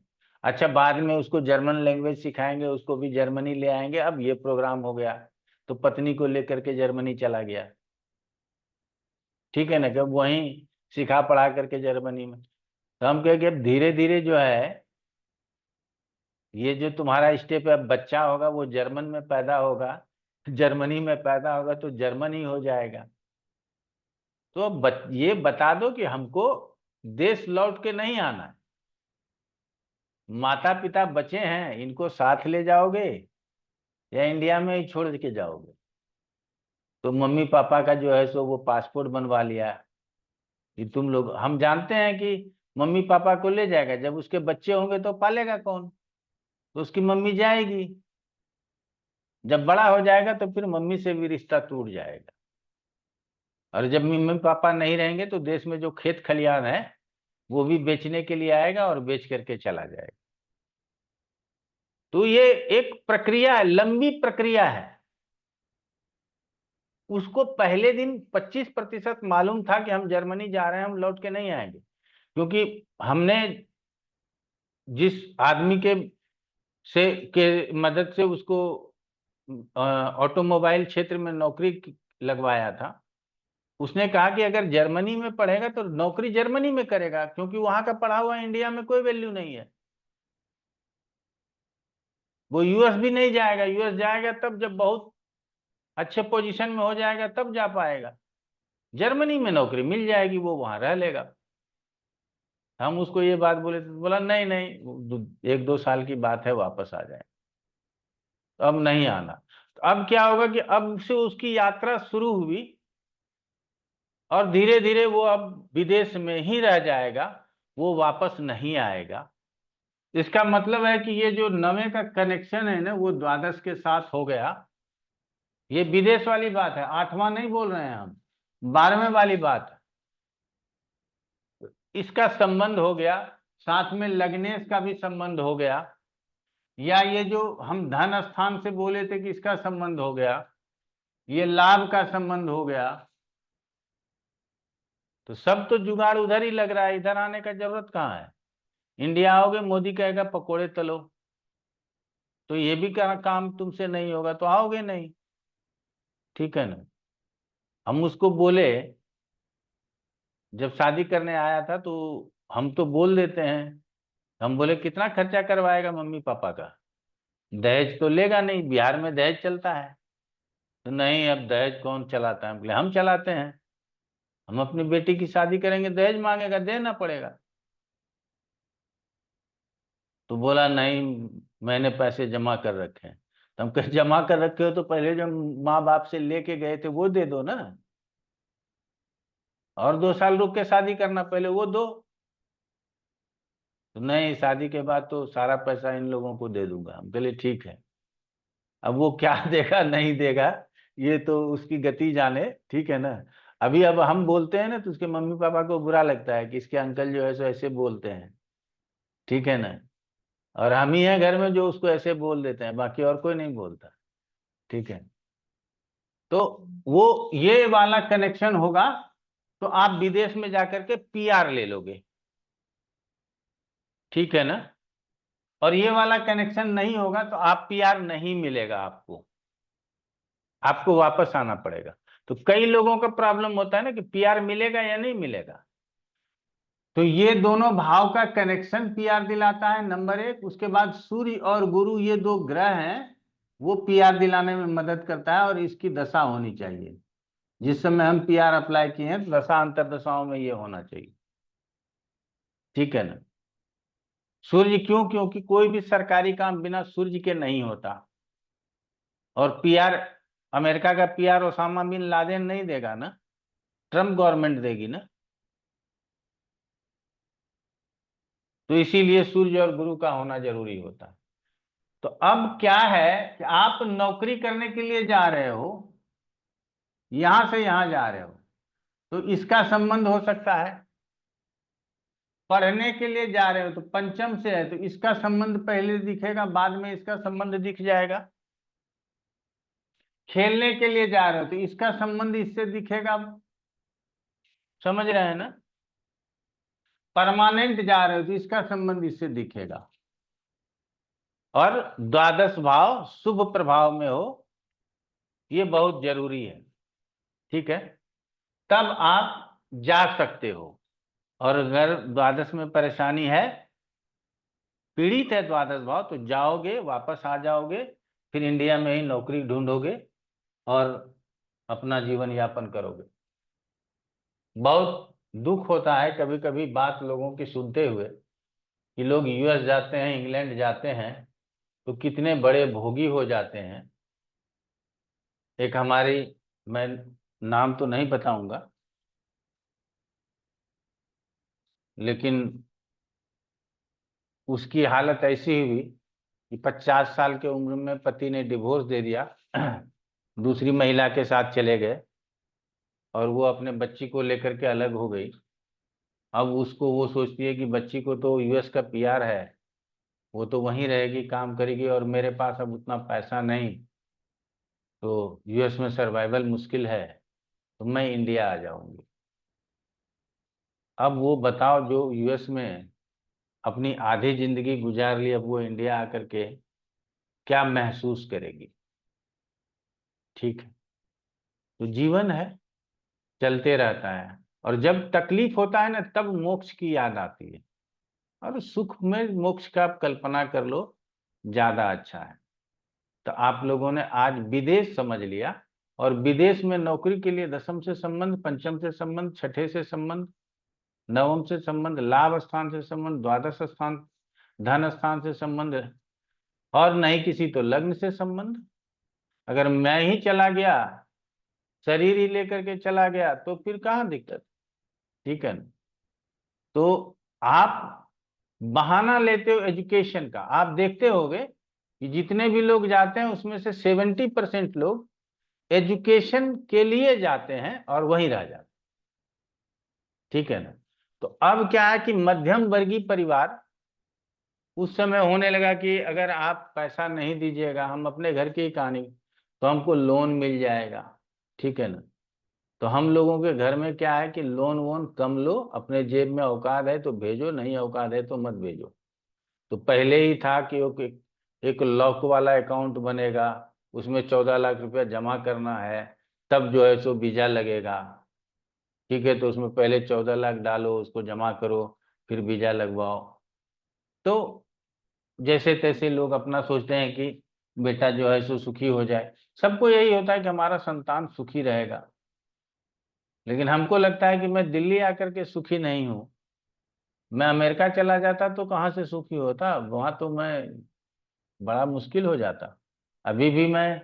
अच्छा, बाद में उसको जर्मन लैंग्वेज सिखाएंगे, उसको भी जर्मनी ले आएंगे, अब ये प्रोग्राम हो गया। तो पत्नी को लेकर के जर्मनी चला गया, ठीक है ना, कि अब वहीं सिखा पढ़ा करके जर्मनी में। तो हम कहे कि अब धीरे धीरे जो है ये जो तुम्हारा स्टेप है, अब बच्चा होगा वो जर्मन में पैदा होगा, जर्मनी में पैदा होगा तो जर्मन ही हो जाएगा। तो अब ये बता दो कि हमको देश लौट के नहीं आना है, माता पिता बचे हैं, इनको साथ ले जाओगे या इंडिया में ही छोड़ के जाओगे। तो मम्मी पापा का जो है सो वो पासपोर्ट बनवा लिया कि तुम लोग, हम जानते हैं कि मम्मी पापा को ले जाएगा, जब उसके बच्चे होंगे तो पालेगा कौन, तो उसकी मम्मी जाएगी। जब बड़ा हो जाएगा तो फिर मम्मी से भी रिश्ता टूट जाएगा, और जब मम्मी पापा नहीं रहेंगे तो देश में जो खेत खलियान है वो भी बेचने के लिए आएगा और बेच करके चला जाएगा। तो ये एक प्रक्रिया है, लंबी प्रक्रिया है। उसको पहले दिन 25% मालूम था कि हम जर्मनी जा रहे हैं, हम लौट के नहीं आएंगे, क्योंकि हमने जिस आदमी के मदद से उसको ऑटोमोबाइल क्षेत्र में नौकरी लगवाया था, उसने कहा कि अगर जर्मनी में पढ़ेगा तो नौकरी जर्मनी में करेगा, क्योंकि वहां का पढ़ा हुआ इंडिया में कोई वैल्यू नहीं है। वो यूएस भी नहीं जाएगा, यूएस जाएगा तब जब बहुत अच्छे पोजीशन में हो जाएगा तब जा पाएगा। जर्मनी में नौकरी मिल जाएगी, वो वहां रह लेगा। हम उसको ये बात बोले तो बोला नहीं नहीं, 1-2 साल की बात है, वापस आ जाए, तो अब नहीं आना। तो अब क्या होगा कि अब से उसकी यात्रा शुरू हुई और धीरे धीरे वो अब विदेश में ही रह जाएगा, वो वापस नहीं आएगा। इसका मतलब है कि ये जो 9वें का कनेक्शन है ना, वो 12 के साथ हो गया। ये विदेश वाली बात है, 8वां नहीं बोल रहे हैं हम, 12वें वाली बात है। इसका संबंध हो गया, साथ में लग्नेश का भी संबंध हो गया, या ये जो हम धन स्थान से बोले थे कि इसका संबंध हो गया, ये लाभ का संबंध हो गया। तो सब तो जुगाड़ उधर ही लग रहा है, इधर आने का जरूरत कहाँ है। इंडिया आओगे, मोदी कहेगा पकोड़े तलो, तो ये भी काम तुमसे नहीं होगा, तो आओगे नहीं, ठीक है ना। हम उसको बोले, जब शादी करने आया था तो हम तो बोल देते हैं, हम बोले कितना खर्चा करवाएगा मम्मी पापा का, दहेज तो लेगा नहीं, बिहार में दहेज चलता है। तो नहीं, अब दहेज कौन चलाता है? हम बोले हम चलाते हैं। हम अपनी बेटी की शादी करेंगे, दहेज मांगेगा, देना पड़ेगा। तो बोला नहीं, मैंने पैसे जमा कर रखे हैं। तो हम कहे जमा कर रखे हो तो पहले जो माँ बाप से लेके गए थे वो दे दो ना, और 2 साल रुक के शादी करना, पहले वो दो। तो नहीं, शादी के बाद तो सारा पैसा इन लोगों को दे दूंगा। हम कहले ठीक है। अब वो क्या देगा नहीं देगा ये तो उसकी गति जाने, ठीक है ना। अभी अब हम बोलते हैं ना तो उसके मम्मी पापा को बुरा लगता है कि इसके अंकल जो है सो ऐसे बोलते हैं, ठीक है ना। और हम ही हैं घर में जो उसको ऐसे बोल देते हैं, बाकी और कोई नहीं बोलता, ठीक है। तो वो ये वाला कनेक्शन होगा तो आप विदेश में जाकर के पीआर ले लोगे, ठीक है ना। और ये वाला कनेक्शन नहीं होगा तो आप पीआर नहीं मिलेगा आपको, आपको वापस आना पड़ेगा। तो कई लोगों का प्रॉब्लम होता है ना कि पीआर मिलेगा या नहीं मिलेगा। तो ये दोनों भाव का कनेक्शन पीआर दिलाता है, नंबर 1। उसके बाद सूर्य और गुरु, ये 2 ग्रह हैं, वो पीआर दिलाने में मदद करता है। और इसकी दशा होनी चाहिए। जिस समय हम पीआर अप्लाई किए हैं तो दशा अंतरदशाओं में ये होना चाहिए, ठीक है ना। सूर्य क्यों? क्योंकि कोई भी सरकारी काम बिना सूर्य के नहीं होता। और पीआर, अमेरिका का पीआर ओसामा बिन लादेन नहीं देगा ना, ट्रम्प गवर्नमेंट देगी ना। तो इसीलिए सूर्य और गुरु का होना जरूरी होता है। तो अब क्या है कि आप नौकरी करने के लिए जा रहे हो, यहां से यहां जा रहे हो, तो इसका संबंध हो सकता है। पढ़ने के लिए जा रहे हो तो पंचम से है, तो इसका संबंध पहले दिखेगा, बाद में इसका संबंध दिख जाएगा। खेलने के लिए जा रहे हो तो इसका संबंध इससे दिखेगा, समझ रहे हैं ना। परमानेंट जा रहे हो तो इसका संबंध इससे दिखेगा। और द्वादश भाव शुभ प्रभाव में हो, ये बहुत जरूरी है, ठीक है। तब आप जा सकते हो। और अगर द्वादश में परेशानी है, पीड़ित है द्वादश भाव, तो जाओगे, वापस आ जाओगे, फिर इंडिया में ही नौकरी ढूंढोगे और अपना जीवन यापन करोगे। बहुत दुख होता है कभी कभी बात लोगों की सुनते हुए कि लोग यूएस जाते हैं, इंग्लैंड जाते हैं तो कितने बड़े भोगी हो जाते हैं। एक हमारी, मैं नाम तो नहीं बताऊंगा, लेकिन उसकी हालत ऐसी हुई कि 50 साल के उम्र में पति ने डिवोर्स दे दिया, दूसरी महिला के साथ चले गए और वो अपने बच्ची को लेकर के अलग हो गई। अब उसको, वो सोचती है कि बच्ची को तो यूएस का पीआर है, वो तो वहीं रहेगी, काम करेगी, और मेरे पास अब उतना पैसा नहीं, तो यूएस में सर्वाइवल मुश्किल है, तो मैं इंडिया आ जाऊंगी। अब वो बताओ, जो यूएस में अपनी आधी जिंदगी गुजार ली, अब वो इंडिया आकर के क्या महसूस करेगी, ठीक है। तो जीवन है, चलते रहता है। और जब तकलीफ होता है ना, तब मोक्ष की याद आती है। और सुख में मोक्ष का आप कल्पना कर लो, ज्यादा अच्छा है। तो आप लोगों ने आज विदेश समझ लिया, और विदेश में नौकरी के लिए दशम से संबंध, पंचम से संबंध, छठे से संबंध, नवम से संबंध, लाभ स्थान से संबंध, द्वादश स्थान, धन स्थान से संबंध, और नहीं किसी तो लग्न से संबंध। अगर मैं ही चला गया, शरीर ही लेकर के चला गया, तो फिर कहाँ दिक्कत, ठीक है ना। तो आप बहाना लेते हो एजुकेशन का। आप देखते होगे कि जितने भी लोग जाते हैं उसमें से 70% लोग एजुकेशन के लिए जाते हैं और वहीं रह जाते हैं, ठीक है ना। तो अब क्या है कि मध्यम वर्गीय परिवार उस समय होने लगा कि अगर आप पैसा नहीं दीजिएगा, हम अपने घर की कहानी, तो हमको लोन मिल जाएगा, ठीक है ना। तो हम लोगों के घर में क्या है कि लोन वोन कम लो, अपने जेब में औकात है तो भेजो, नहीं औकात है तो मत भेजो। तो पहले ही था कि एक लॉक वाला अकाउंट बनेगा, उसमें 14 लाख रुपया जमा करना है, तब जो है सो वीजा लगेगा, ठीक है। तो उसमें पहले 14 लाख डालो, उसको जमा करो, फिर वीजा लगवाओ। तो जैसे तैसे लोग अपना सोचते हैं कि बेटा जो है सो सुखी हो जाए। सबको यही होता है कि हमारा संतान सुखी रहेगा, लेकिन हमको लगता है कि मैं दिल्ली आकर के सुखी नहीं हूं, मैं अमेरिका चला जाता तो कहाँ से सुखी होता, वहां तो मैं बड़ा मुश्किल हो जाता। अभी भी मैं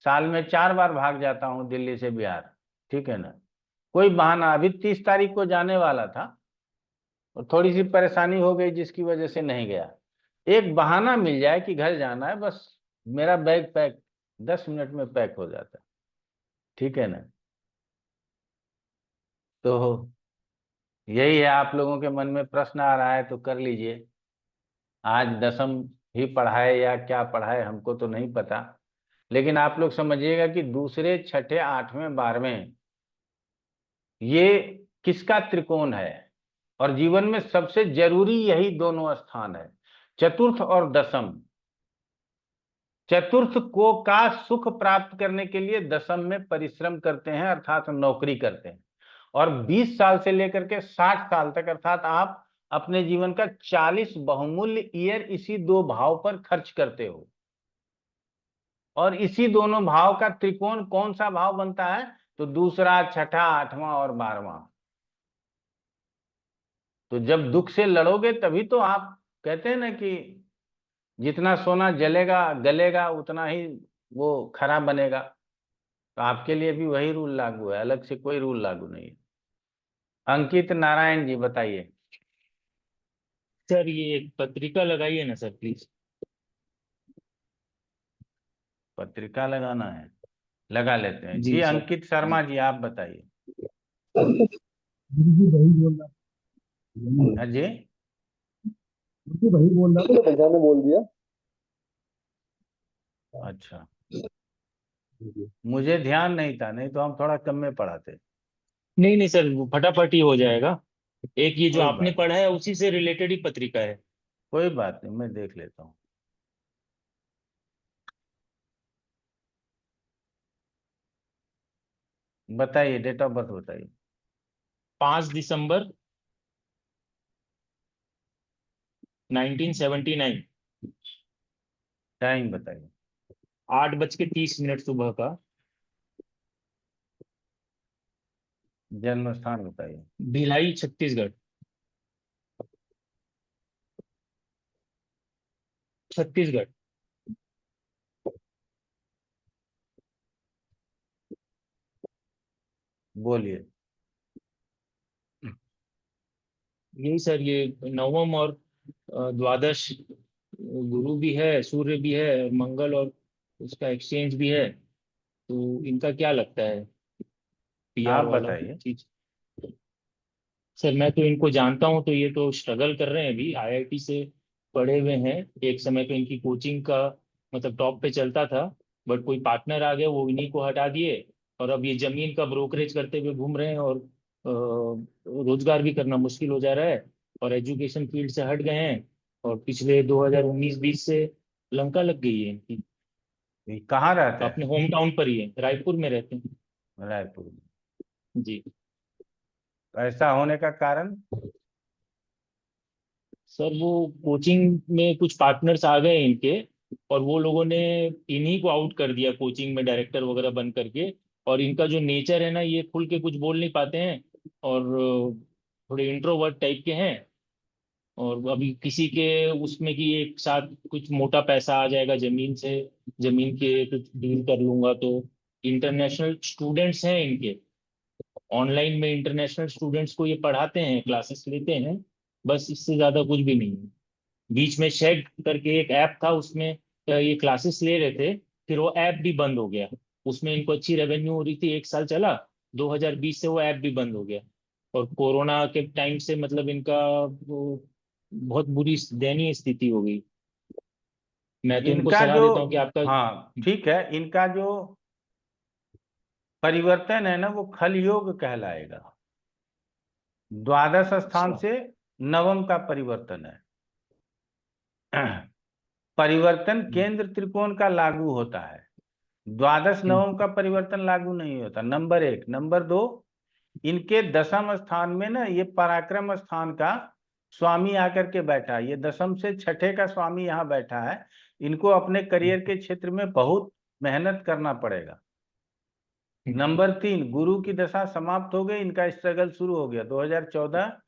साल में 4 बार भाग जाता हूँ दिल्ली से बिहार, ठीक है ना। कोई बहाना, अभी 30 तारीख को जाने वाला था और थोड़ी सी परेशानी हो गई जिसकी वजह से नहीं गया। एक बहाना मिल जाए कि घर जाना है, बस मेरा बैग पैक 10 मिनट में पैक हो जाता है, ठीक है ना। तो यही है, आप लोगों के मन में प्रश्न आ रहा है तो कर लीजिए। आज दसम ही पढ़ाए या क्या पढ़ाए हमको तो नहीं पता, लेकिन आप लोग समझिएगा कि दूसरे, छठे, 8वें, 12वें ये किसका त्रिकोण है, और जीवन में सबसे जरूरी यही दोनों स्थान है, चतुर्थ और दसम। चतुर्थ को का सुख प्राप्त करने के लिए दसम में परिश्रम करते हैं, अर्थात नौकरी करते हैं, और 20 साल से लेकर के 60 साल तक, अर्थात आप अपने जीवन का 40 बहुमूल्य ईयर इसी दो भाव पर खर्च करते हो। और इसी दोनों भाव का त्रिकोण कौन सा भाव बनता है, तो दूसरा, छठा, 8वां और 12वां। तो जब दुख से लड़ोगे तभी तो आप कहते हैं ना कि जितना सोना जलेगा गलेगा उतना ही वो खरा बनेगा। तो आपके लिए भी वही रूल लागू है, अलग से कोई रूल लागू नहीं है। अंकित नारायण जी बताइए। सर ये एक पत्रिका लगाइए ना सर प्लीज। पत्रिका लगाना है, लगा लेते हैं जी जी। सर। अंकित शर्मा जी आप बताइए। हाँ जी, वही बोल रहा था, पंजाब ने बोल दिया। अच्छा, मुझे ध्यान नहीं था, नहीं तो हम थोड़ा कम में पढ़ाते। नहीं नहीं सर, वो फटाफट ही हो जाएगा। एक ये जो कोई आपने बात, पढ़ा है उसी से रिलेटेड ही पत्रिका है। कोई बात नहीं, मैं देख लेता हूँ। बताइए, डेट ऑफ बर्थ बताइए। 5 दिसंबर 1979। टाइम बताइए। 8:30 सुबह का। जन्म स्थान बताइए। भिलाई छत्तीसगढ़। छत्तीसगढ़। बोलिए। यही सर, ये नवम और द्वादश गुरु भी है, सूर्य भी है, और मंगल और उसका एक्सचेंज भी है। तो इनका क्या लगता है, पीआर आप वाला बताइए। चीज। सर मैं तो इनको जानता हूँ, तो ये तो स्ट्रगल कर रहे हैं, अभी आईआईटी से पढ़े हुए हैं। एक समय पे इनकी कोचिंग का मतलब टॉप पे चलता था, बट कोई पार्टनर आ गए, वो इन्हीं को हटा दिए, और अब ये जमीन का ब्रोकरेज करते हुए घूम रहे हैं, और रोजगार भी करना मुश्किल हो जा रहा है, और एजुकेशन फील्ड से हट गए हैं, और पिछले 2019-20 से लंका लग गई है इनकी। ये कहाँ रहते अपने हैं? होम टाउन पर ही है, रायपुर में रहते हैं। रायपुर में। जी ऐसा होने का कारण? सर, वो कोचिंग में कुछ पार्टनर्स आ गए इनके, और वो लोगों ने इन्हीं को आउट कर दिया कोचिंग में डायरेक्टर वगैरह बन करके। और इनका जो नेचर है ना, ये खुल के कुछ बोल नहीं पाते हैं, और थोड़े इंट्रोवर्ट टाइप के हैं। और अभी किसी के उसमें कि एक साथ कुछ मोटा पैसा आ जाएगा जमीन से, जमीन के कुछ डील कर लूंगा, तो इंटरनेशनल स्टूडेंट्स हैं इनके, ऑनलाइन में इंटरनेशनल स्टूडेंट्स को ये पढ़ाते हैं, क्लासेस लेते हैं, बस इससे ज्यादा कुछ भी नहीं है। बीच में शेड करके एक ऐप था, उसमें ये क्लासेस ले रहे थे, फिर वो ऐप भी बंद हो गया। उसमें इनको अच्छी रेवेन्यू हो रही थी, 1 साल चला, 2020 से वो ऐप भी बंद हो गया। और कोरोना के टाइम से मतलब इनका वो बहुत बुरी दयनीय स्थिति हो गई। मैं तो इनको इनका सलाह जो, देता हूँ कि आपका। हाँ ठीक है, इनका जो परिवर्तन है ना वो खल योग कहलाएगा। द्वादश स्थान अच्छा। से नवम का परिवर्तन है। परिवर्तन केंद्र त्रिकोण का लागू होता है, द्वादश नवम का परिवर्तन लागू नहीं होता। नंबर 1। नंबर 2, इनके दसम स्थान में ना ये पराक्रम स्थान का स्वामी आकर के बैठा है। ये दसम से छठे का स्वामी यहाँ बैठा है। इनको अपने करियर के क्षेत्र में बहुत मेहनत करना पड़ेगा। नंबर 3, गुरु की दशा समाप्त हो गई, इनका स्ट्रगल शुरू हो गया। 2014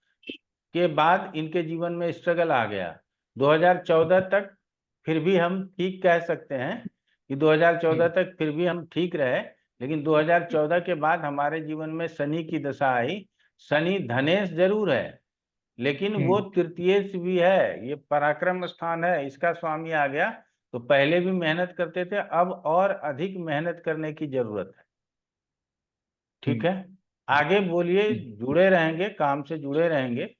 के बाद इनके जीवन में स्ट्रगल आ गया। 2014 तक फिर भी हम ठीक कह सकते हैं कि 2014 तक फिर भी हम ठीक रहे, लेकिन 2014 के बाद हमारे जीवन में शनि की दशा आई। शनि धनेश जरूर है, लेकिन वो तृतीयेश भी है, ये पराक्रम स्थान है, इसका स्वामी आ गया। तो पहले भी मेहनत करते थे, अब और अधिक मेहनत करने की जरूरत है। ठीक है, आगे बोलिए। जुड़े रहेंगे, काम से जुड़े रहेंगे।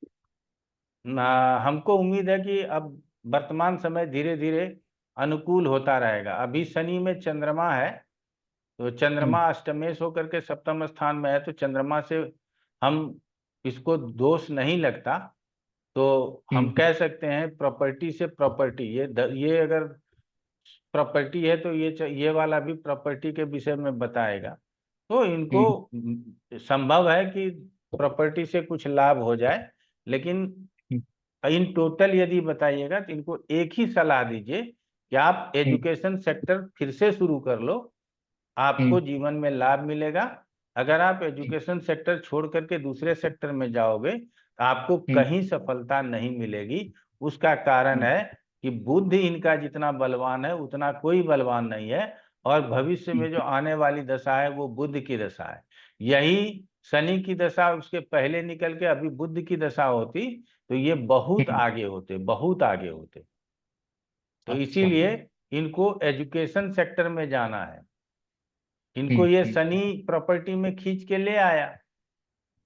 हमको उम्मीद है कि अब वर्तमान समय धीरे धीरे अनुकूल होता रहेगा। अभी शनि में चंद्रमा है, तो चंद्रमा अष्टमेश होकर के सप्तम स्थान में है, तो चंद्रमा से हम इसको दोष नहीं लगता। तो हम कह सकते हैं प्रॉपर्टी से प्रॉपर्टी, ये अगर प्रॉपर्टी है तो ये वाला भी प्रॉपर्टी के विषय में बताएगा। तो इनको संभव है कि प्रॉपर्टी से कुछ लाभ हो जाए, लेकिन इन टोटल यदि बताइएगा तो इनको एक ही सलाह दीजिए कि आप एजुकेशन सेक्टर फिर से शुरू कर लो, आपको जीवन में लाभ मिलेगा। अगर आप एजुकेशन सेक्टर छोड़ करके दूसरे सेक्टर में जाओगे तो आपको कहीं सफलता नहीं मिलेगी। उसका कारण है कि बुद्ध इनका जितना बलवान है उतना कोई बलवान नहीं है, और भविष्य में जो आने वाली दशा है वो बुद्ध की दशा है। यही शनि की दशा उसके पहले निकल के अभी बुद्ध की दशा होती तो ये बहुत आगे होते, बहुत आगे होते। तो इसीलिए इनको एजुकेशन सेक्टर में जाना है। इनको ये शनि प्रॉपर्टी में खींच के ले आया,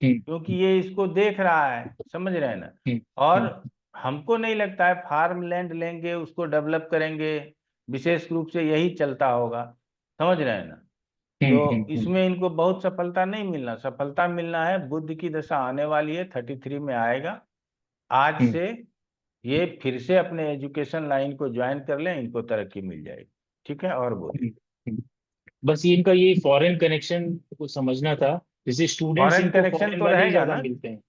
क्योंकि ये इसको देख रहा है, समझ रहे हैं ना। और हमको नहीं लगता है फार्म लैंड लेंगे उसको डेवलप करेंगे, विशेष रूप से यही चलता होगा, समझ रहे हैं ना। तो इसमें इनको बहुत सफलता नहीं मिलना, सफलता मिलना है बुद्ध की दशा आने वाली है, 33 में आएगा। आज से ये फिर से अपने एजुकेशन लाइन को ज्वाइन कर लें, इनको तरक्की मिल जाएगी। ठीक है, और बोलिए। बस ये इनका ये फॉरेन कनेक्शन को समझना था, जैसे स्टूडेंट्स फॉरेन इनको कनेक्शन फॉरेन तो वाले ही रहेगा ज्यादा ना, मिलते हैं।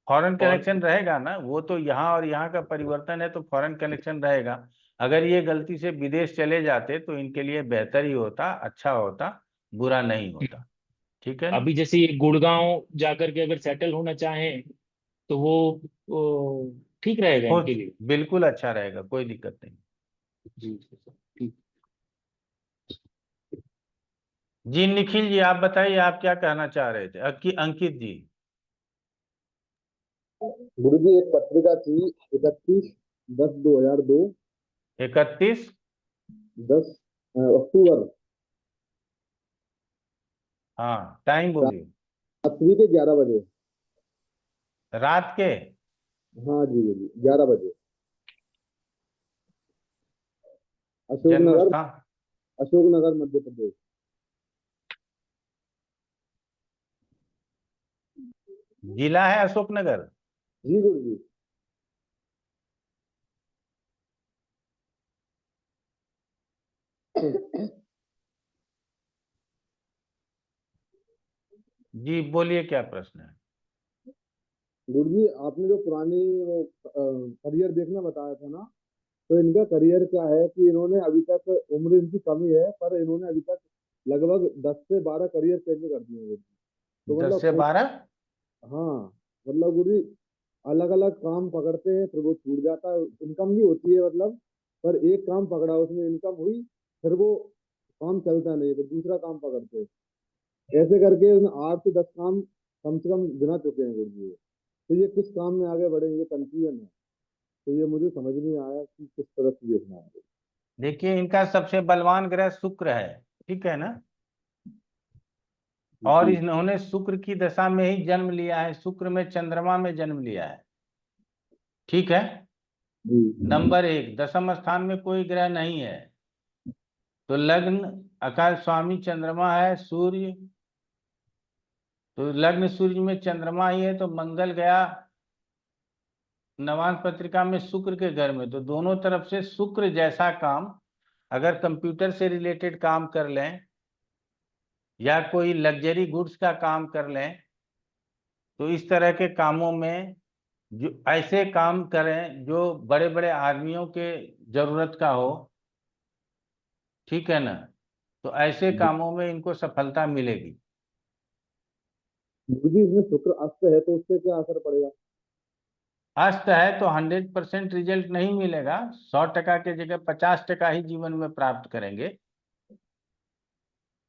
फॉरेन और कनेक्शन रहेगा ना, वो तो यहाँ और यहाँ का परिवर्तन है, तो फॉरेन कनेक्शन रहेगा। अगर ये गलती से विदेश चले जाते तो इनके लिए बेहतर ही होता, अच्छा होता, बुरा नहीं होता। ठीक है ना? अभी जैसे ये गुड़गांव जाकर के अगर सेटल होना चाहें तो वो ठीक रहेगा हो, इनके लिए। बिल्कुल अच्छा रहेगा, कोई दिक्कत नहीं। जी ठीक। जी निखिल जी, आप बताइए, आप क्या कहना चाह रहे थे? अंकित जी। गुरु जी एक पत्रिका थी 31/10/2002, 31 अक्टूबर, हाँ, टाइम बोलिए। रात्रि के 11 बजे। रात के? हाँ जी गुरु जी, 11 बजे। जन्म अशोकनगर, स्थान? अशोकनगर मध्य प्रदेश। जिला है अशोकनगर? जी गुरु जी। जी बोलिए, क्या प्रश्न है? गुरु जी आपने जो पुरानी वो करियर देखना बताया था ना, तो इनका करियर क्या है कि इन्होंने अभी तक, उम्र इनकी कमी है पर इन्होंने अभी तक लगभग 10 से 12 करियर चेंज कर दिए हैं। तो 10 मतलब से 12? हाँ, मतलब गुरु जी अलग अलग काम पकड़ते हैं, फिर वो छूट जाता है, इनकम भी होती है मतलब, पर एक काम पकड़ा उसमें इनकम हुई, फिर वो काम चलता नहीं, फिर दूसरा काम पकड़ते हैं। ऐसे करके उन्हें 8 से 10 काम कम से कम गिना चुके हैं गुरु जी। तो ये किस काम में आगे बढ़ेंगे, कंफ्यूजन है। तो ये मुझे समझ नहीं आया कि किस तरह से देखना है। देखिए, इनका सबसे बलवान ग्रह शुक्र है, ठीक है ना। और जी इन्होंने शुक्र की दशा में ही जन्म लिया है, शुक्र में चंद्रमा में जन्म लिया है, ठीक है। जी नंबर 1, दशम स्थान में कोई ग्रह नहीं है, तो लग्न अकाल स्वामी चंद्रमा है, सूर्य, तो लग्न सूर्य में चंद्रमा ही है, तो मंगल गया नवांश पत्रिका में शुक्र के घर में, तो दोनों तरफ से शुक्र जैसा काम, अगर कंप्यूटर से रिलेटेड काम कर लें या कोई लग्जरी गुड्स का काम कर लें, तो इस तरह के कामों में जो ऐसे काम करें जो बड़े बड़े आदमियों के जरूरत का हो, ठीक है ना। तो ऐसे कामों में इनको सफलता मिलेगी। गुरुजी इसमें शुक्र अस्त है तो उससे क्या असर पड़ेगा? अस्त है तो 100% रिजल्ट नहीं मिलेगा, 100% की जगह 50% ही जीवन में प्राप्त करेंगे।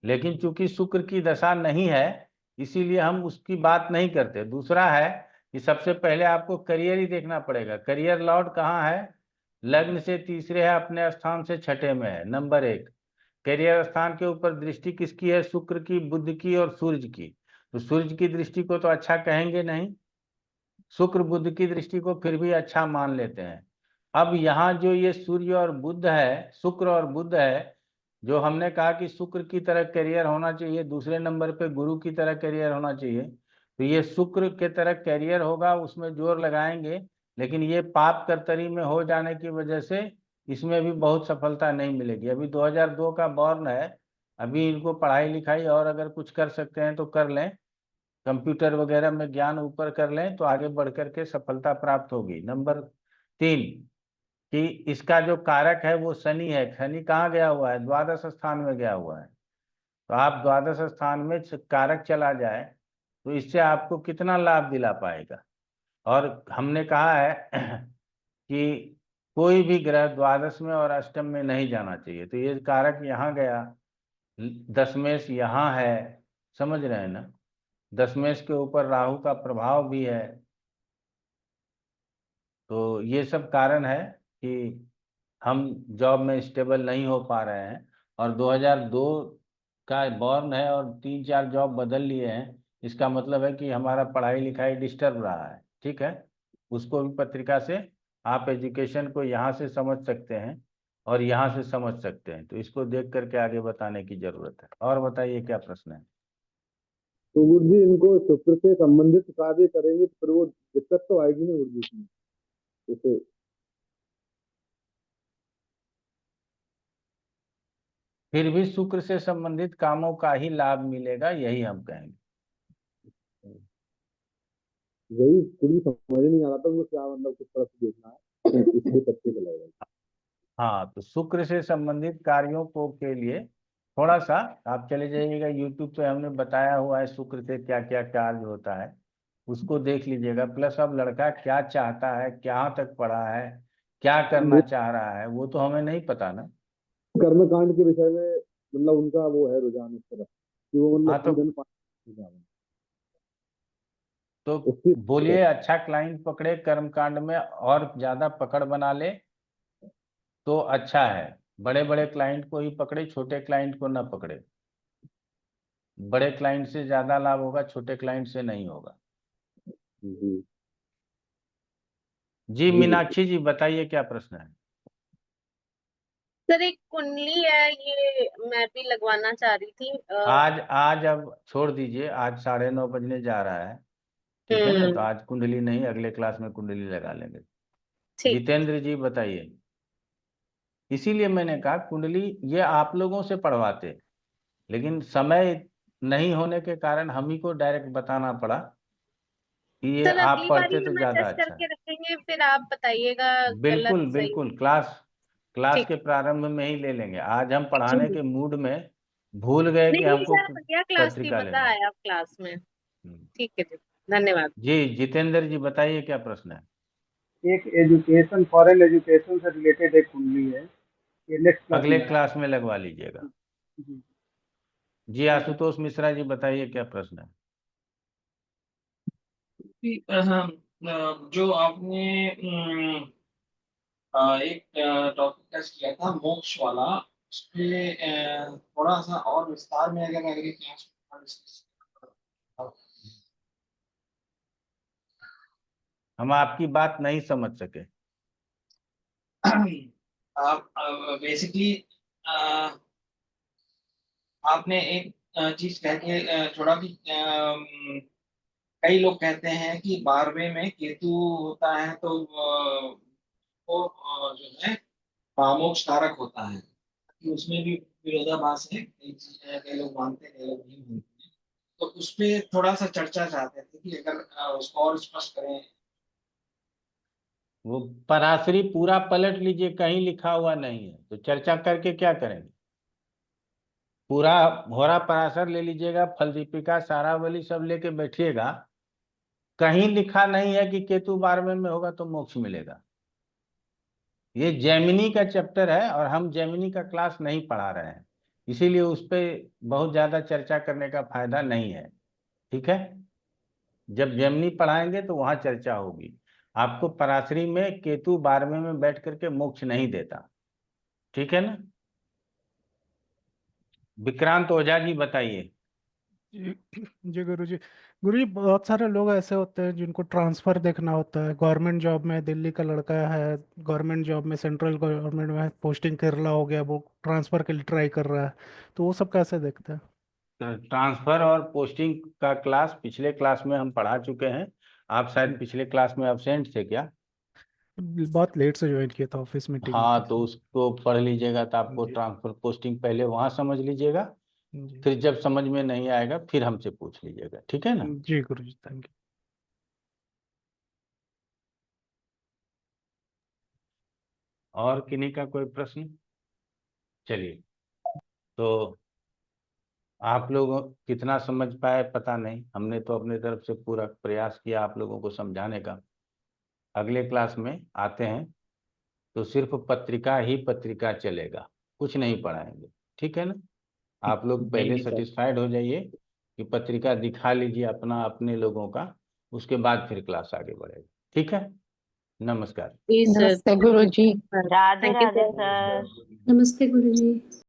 लेकिन चूंकि शुक्र की दशा नहीं है इसीलिए हम उसकी बात नहीं करते। दूसरा है कि सबसे पहले आपको करियर ही देखना पड़ेगा। करियर लॉर्ड कहाँ है? लग्न से तीसरे है, अपने स्थान से छठे में है। नंबर 1 करियर स्थान के ऊपर दृष्टि किसकी है? शुक्र की, बुध की और सूर्य की। तो सूर्य की दृष्टि को तो अच्छा कहेंगे नहीं, शुक्र बुध की दृष्टि को फिर भी अच्छा मान लेते हैं। अब यहाँ जो ये सूर्य और बुध है, शुक्र और बुध है, जो हमने कहा कि शुक्र की तरह करियर होना चाहिए, दूसरे नंबर पे गुरु की तरह करियर होना चाहिए, तो ये शुक्र के तरह करियर होगा, उसमें जोर लगाएंगे। लेकिन ये पाप कर्तरी में हो जाने की वजह से इसमें भी बहुत सफलता नहीं मिलेगी। अभी 2002 का बॉर्न है, अभी इनको पढ़ाई लिखाई और अगर कुछ कर सकते हैं तो कर लें, कंप्यूटर वगैरह में ज्ञान ऊपर कर लें तो आगे बढ़ करके सफलता प्राप्त होगी। नंबर 3 कि इसका जो कारक है वो शनि है। शनि कहाँ गया हुआ है? द्वादश स्थान में गया हुआ है। तो आप द्वादश स्थान में कारक चला जाए तो इससे आपको कितना लाभ दिला पाएगा? और हमने कहा है कि कोई भी ग्रह द्वादश में और अष्टम में नहीं जाना चाहिए। तो ये कारक यहाँ गया, दशमेश यहाँ है, समझ रहे हैं ना? दशमेश के ऊपर राहु का प्रभाव भी है। तो ये सब कारण है कि हम जॉब में स्टेबल नहीं हो पा रहे हैं। और 2002 का बॉर्न है और 3-4 जॉब बदल लिए हैं, इसका मतलब है कि हमारा पढ़ाई लिखाई डिस्टर्ब रहा है। ठीक है, उसको भी पत्रिका से आप एजुकेशन को यहाँ से समझ सकते हैं और यहाँ से समझ सकते हैं। तो इसको देख करके आगे बताने की जरूरत है। और बताइए क्या प्रश्न है? तो गुरुजी इनको शुक्र से संबंधित कार्य करेंगे तो फिर वो दिक्कत तो आएगी ना गुरुजी इसमें? जैसे फिर भी शुक्र से संबंधित कामों का ही लाभ मिलेगा, यही हम कहेंगे। यही पूरी समझ नहीं आ रहा था वो क्या मतलब किस तरह से देखना है इसलिए पत्ते लगाएगा। हाँ, तो शुक्र से संबंधित कार्यों को के लिए थोड़ा सा आप चले जाइएगा यूट्यूब पे, हमने बताया हुआ है शुक्र से क्या क्या कार्य होता है, उसको देख लीजिएगा। प्लस अब लड़का क्या चाहता है, कहाँ तक पढ़ा है, क्या करना वो चाह रहा है, वो तो हमें नहीं पता ना। कर्मकांड के विषय में मतलब उनका वो है रुझान इस तरफ कि वो हाँ, मतलब तो पूरे दिन पानी जा रहे हैं। तो उसकी बोलिए अच्छा क्लाइंट पकड़े कर्मकांड में और ज्यादा पकड़ बना ले तो अच्छा है। बड़े बड़े क्लाइंट को ही पकड़े, छोटे क्लाइंट को ना पकड़े। बड़े क्लाइंट से ज्यादा लाभ होगा, छोटे क्लाइंट से नहीं होगा। जी जी जी बिल्कुल। मीनाक्षी जी बताइए क्या प्रश्न है? सर एक कुंडली है, ये मैं भी लगवाना चाह रही थी। आज आज अब छोड़ दीजिए, आज 9:30 बजने जा रहा है। ठीक है ना, तो आज कुंडली नहीं, अगले क्लास में कुंडली लगा लेंगे। ठीक है। जितेंद्र जी बताइए। इसीलिए मैंने कहा कुंडली ये आप लोगों से पढ़वाते, लेकिन समय नहीं होने के कारण हम ही को डायरेक्ट बताना पड़ा कि ये सर आप अगली बारी पढ़ते तो हम ज्यादा एडजस्ट अच्छा करके है। रखेंगे, फिर आप बताइएगा गलत बिल्कुल सही। बिल्कुल, क्लास क्लास ठीक के है। प्रारंभ में ही ले लेंगे। आज हम पढ़ाने जी। के मूड में भूल गए कि नहीं नहीं हमको सर, बढ़िया क्लास थी, पत्रिका मजा लेना है। आया क्लास में। हम्म। ठीक है जी, धन्यवाद। जी जितेंद्र जी बताइए क्या प्रश्न है? एक एजुकेशन, फॉरेन एजुकेशन से रिलेटेड एक कुंडली है, ये नेक्स्ट क्लास में अगले लगा। क्लास में लगवा लीजिएगा। जी, जी आशुतोष मिश्रा जी बताइए क्या प्रश्न है? जो आपने एक टॉपिक टेस्ट किया था मोक्ष वाला, उसपे थोड़ा सा और विस्तार में अगर अगली क्लास में डिस्कस। हम आपकी बात नहीं समझ सके। आप बेसिकली आपने एक चीज कह के छोड़ा कि कई लोग कहते हैं कि 12वें में केतु होता है तो वो जो है मोक्ष कारक होता है, कि उसमें भी विरोधाभास है। कई लोग मानते हैं, कई लोग नहीं मानते हैं। तो उस पे थोड़ा सा चर्चा चाहते थे कि अगर उसको और स्पष्ट करें। वो पराशरी पूरा पलट लीजिए, कहीं लिखा हुआ नहीं है, तो चर्चा करके क्या करेंगे? पूरा होरा पराशर ले लीजिएगा, फल दीपिका, सारावली सब लेके बैठिएगा। कहीं लिखा नहीं है कि केतु 12वें में होगा तो मोक्ष मिलेगा। ये जैमिनी का चैप्टर है और हम जैमिनी का क्लास नहीं पढ़ा रहे हैं, इसीलिए उस पर बहुत ज्यादा चर्चा करने का फायदा नहीं है। ठीक है, जब जैमिनी पढ़ाएंगे तो वहां चर्चा होगी। आपको पराशरी में केतु 12वें में बैठ करके मोक्ष नहीं देता। ठीक है ना। विक्रांत ओझा जी बताइए। जी जी गुरुजी। गुरुजी बहुत सारे लोग ऐसे होते हैं जिनको ट्रांसफर देखना होता है। गवर्नमेंट जॉब में दिल्ली का लड़का है, गवर्नमेंट जॉब में सेंट्रल गवर्नमेंट में पोस्टिंग केरला हो गया, वो ट्रांसफर के लिए ट्राई कर रहा है, तो वो सब कैसे देखते हैं? ट्रांसफर और पोस्टिंग का क्लास पिछले क्लास में हम पढ़ा चुके हैं। आप शायद पिछले क्लास में एब्सेंट थे क्या? बहुत लेट से ज्वाइन किया था, ऑफिस मीटिंग हाँ, तो उसको पढ़ लीजिएगा तो आपको जी। ट्रांसफर पोस्टिंग पहले वहां समझ लीजिएगा, जी फिर जब समझ में नहीं आएगा फिर हमसे पूछ लीजिएगा। ठीक है ना। जी गुरुजी, थैंक यू। और किन्हीं का कोई प्रश्न? चलिए, तो आप लोग कितना समझ पाए पता नहीं, हमने तो अपने तरफ से पूरा प्रयास किया आप लोगों को समझाने का। अगले क्लास में आते हैं तो सिर्फ पत्रिका ही पत्रिका चलेगा, कुछ नहीं पढ़ाएंगे। ठीक है ना। आप लोग पहले जी सर। सेटिस्फाइड हो जाइए कि पत्रिका दिखा लीजिए अपना, अपने लोगों का, उसके बाद फिर क्लास आगे बढ़ेगा। ठीक है, नमस्कार। जी सर, नमस्ते गुरुजी। राधे राधे सर। नमस्ते गुरुजी।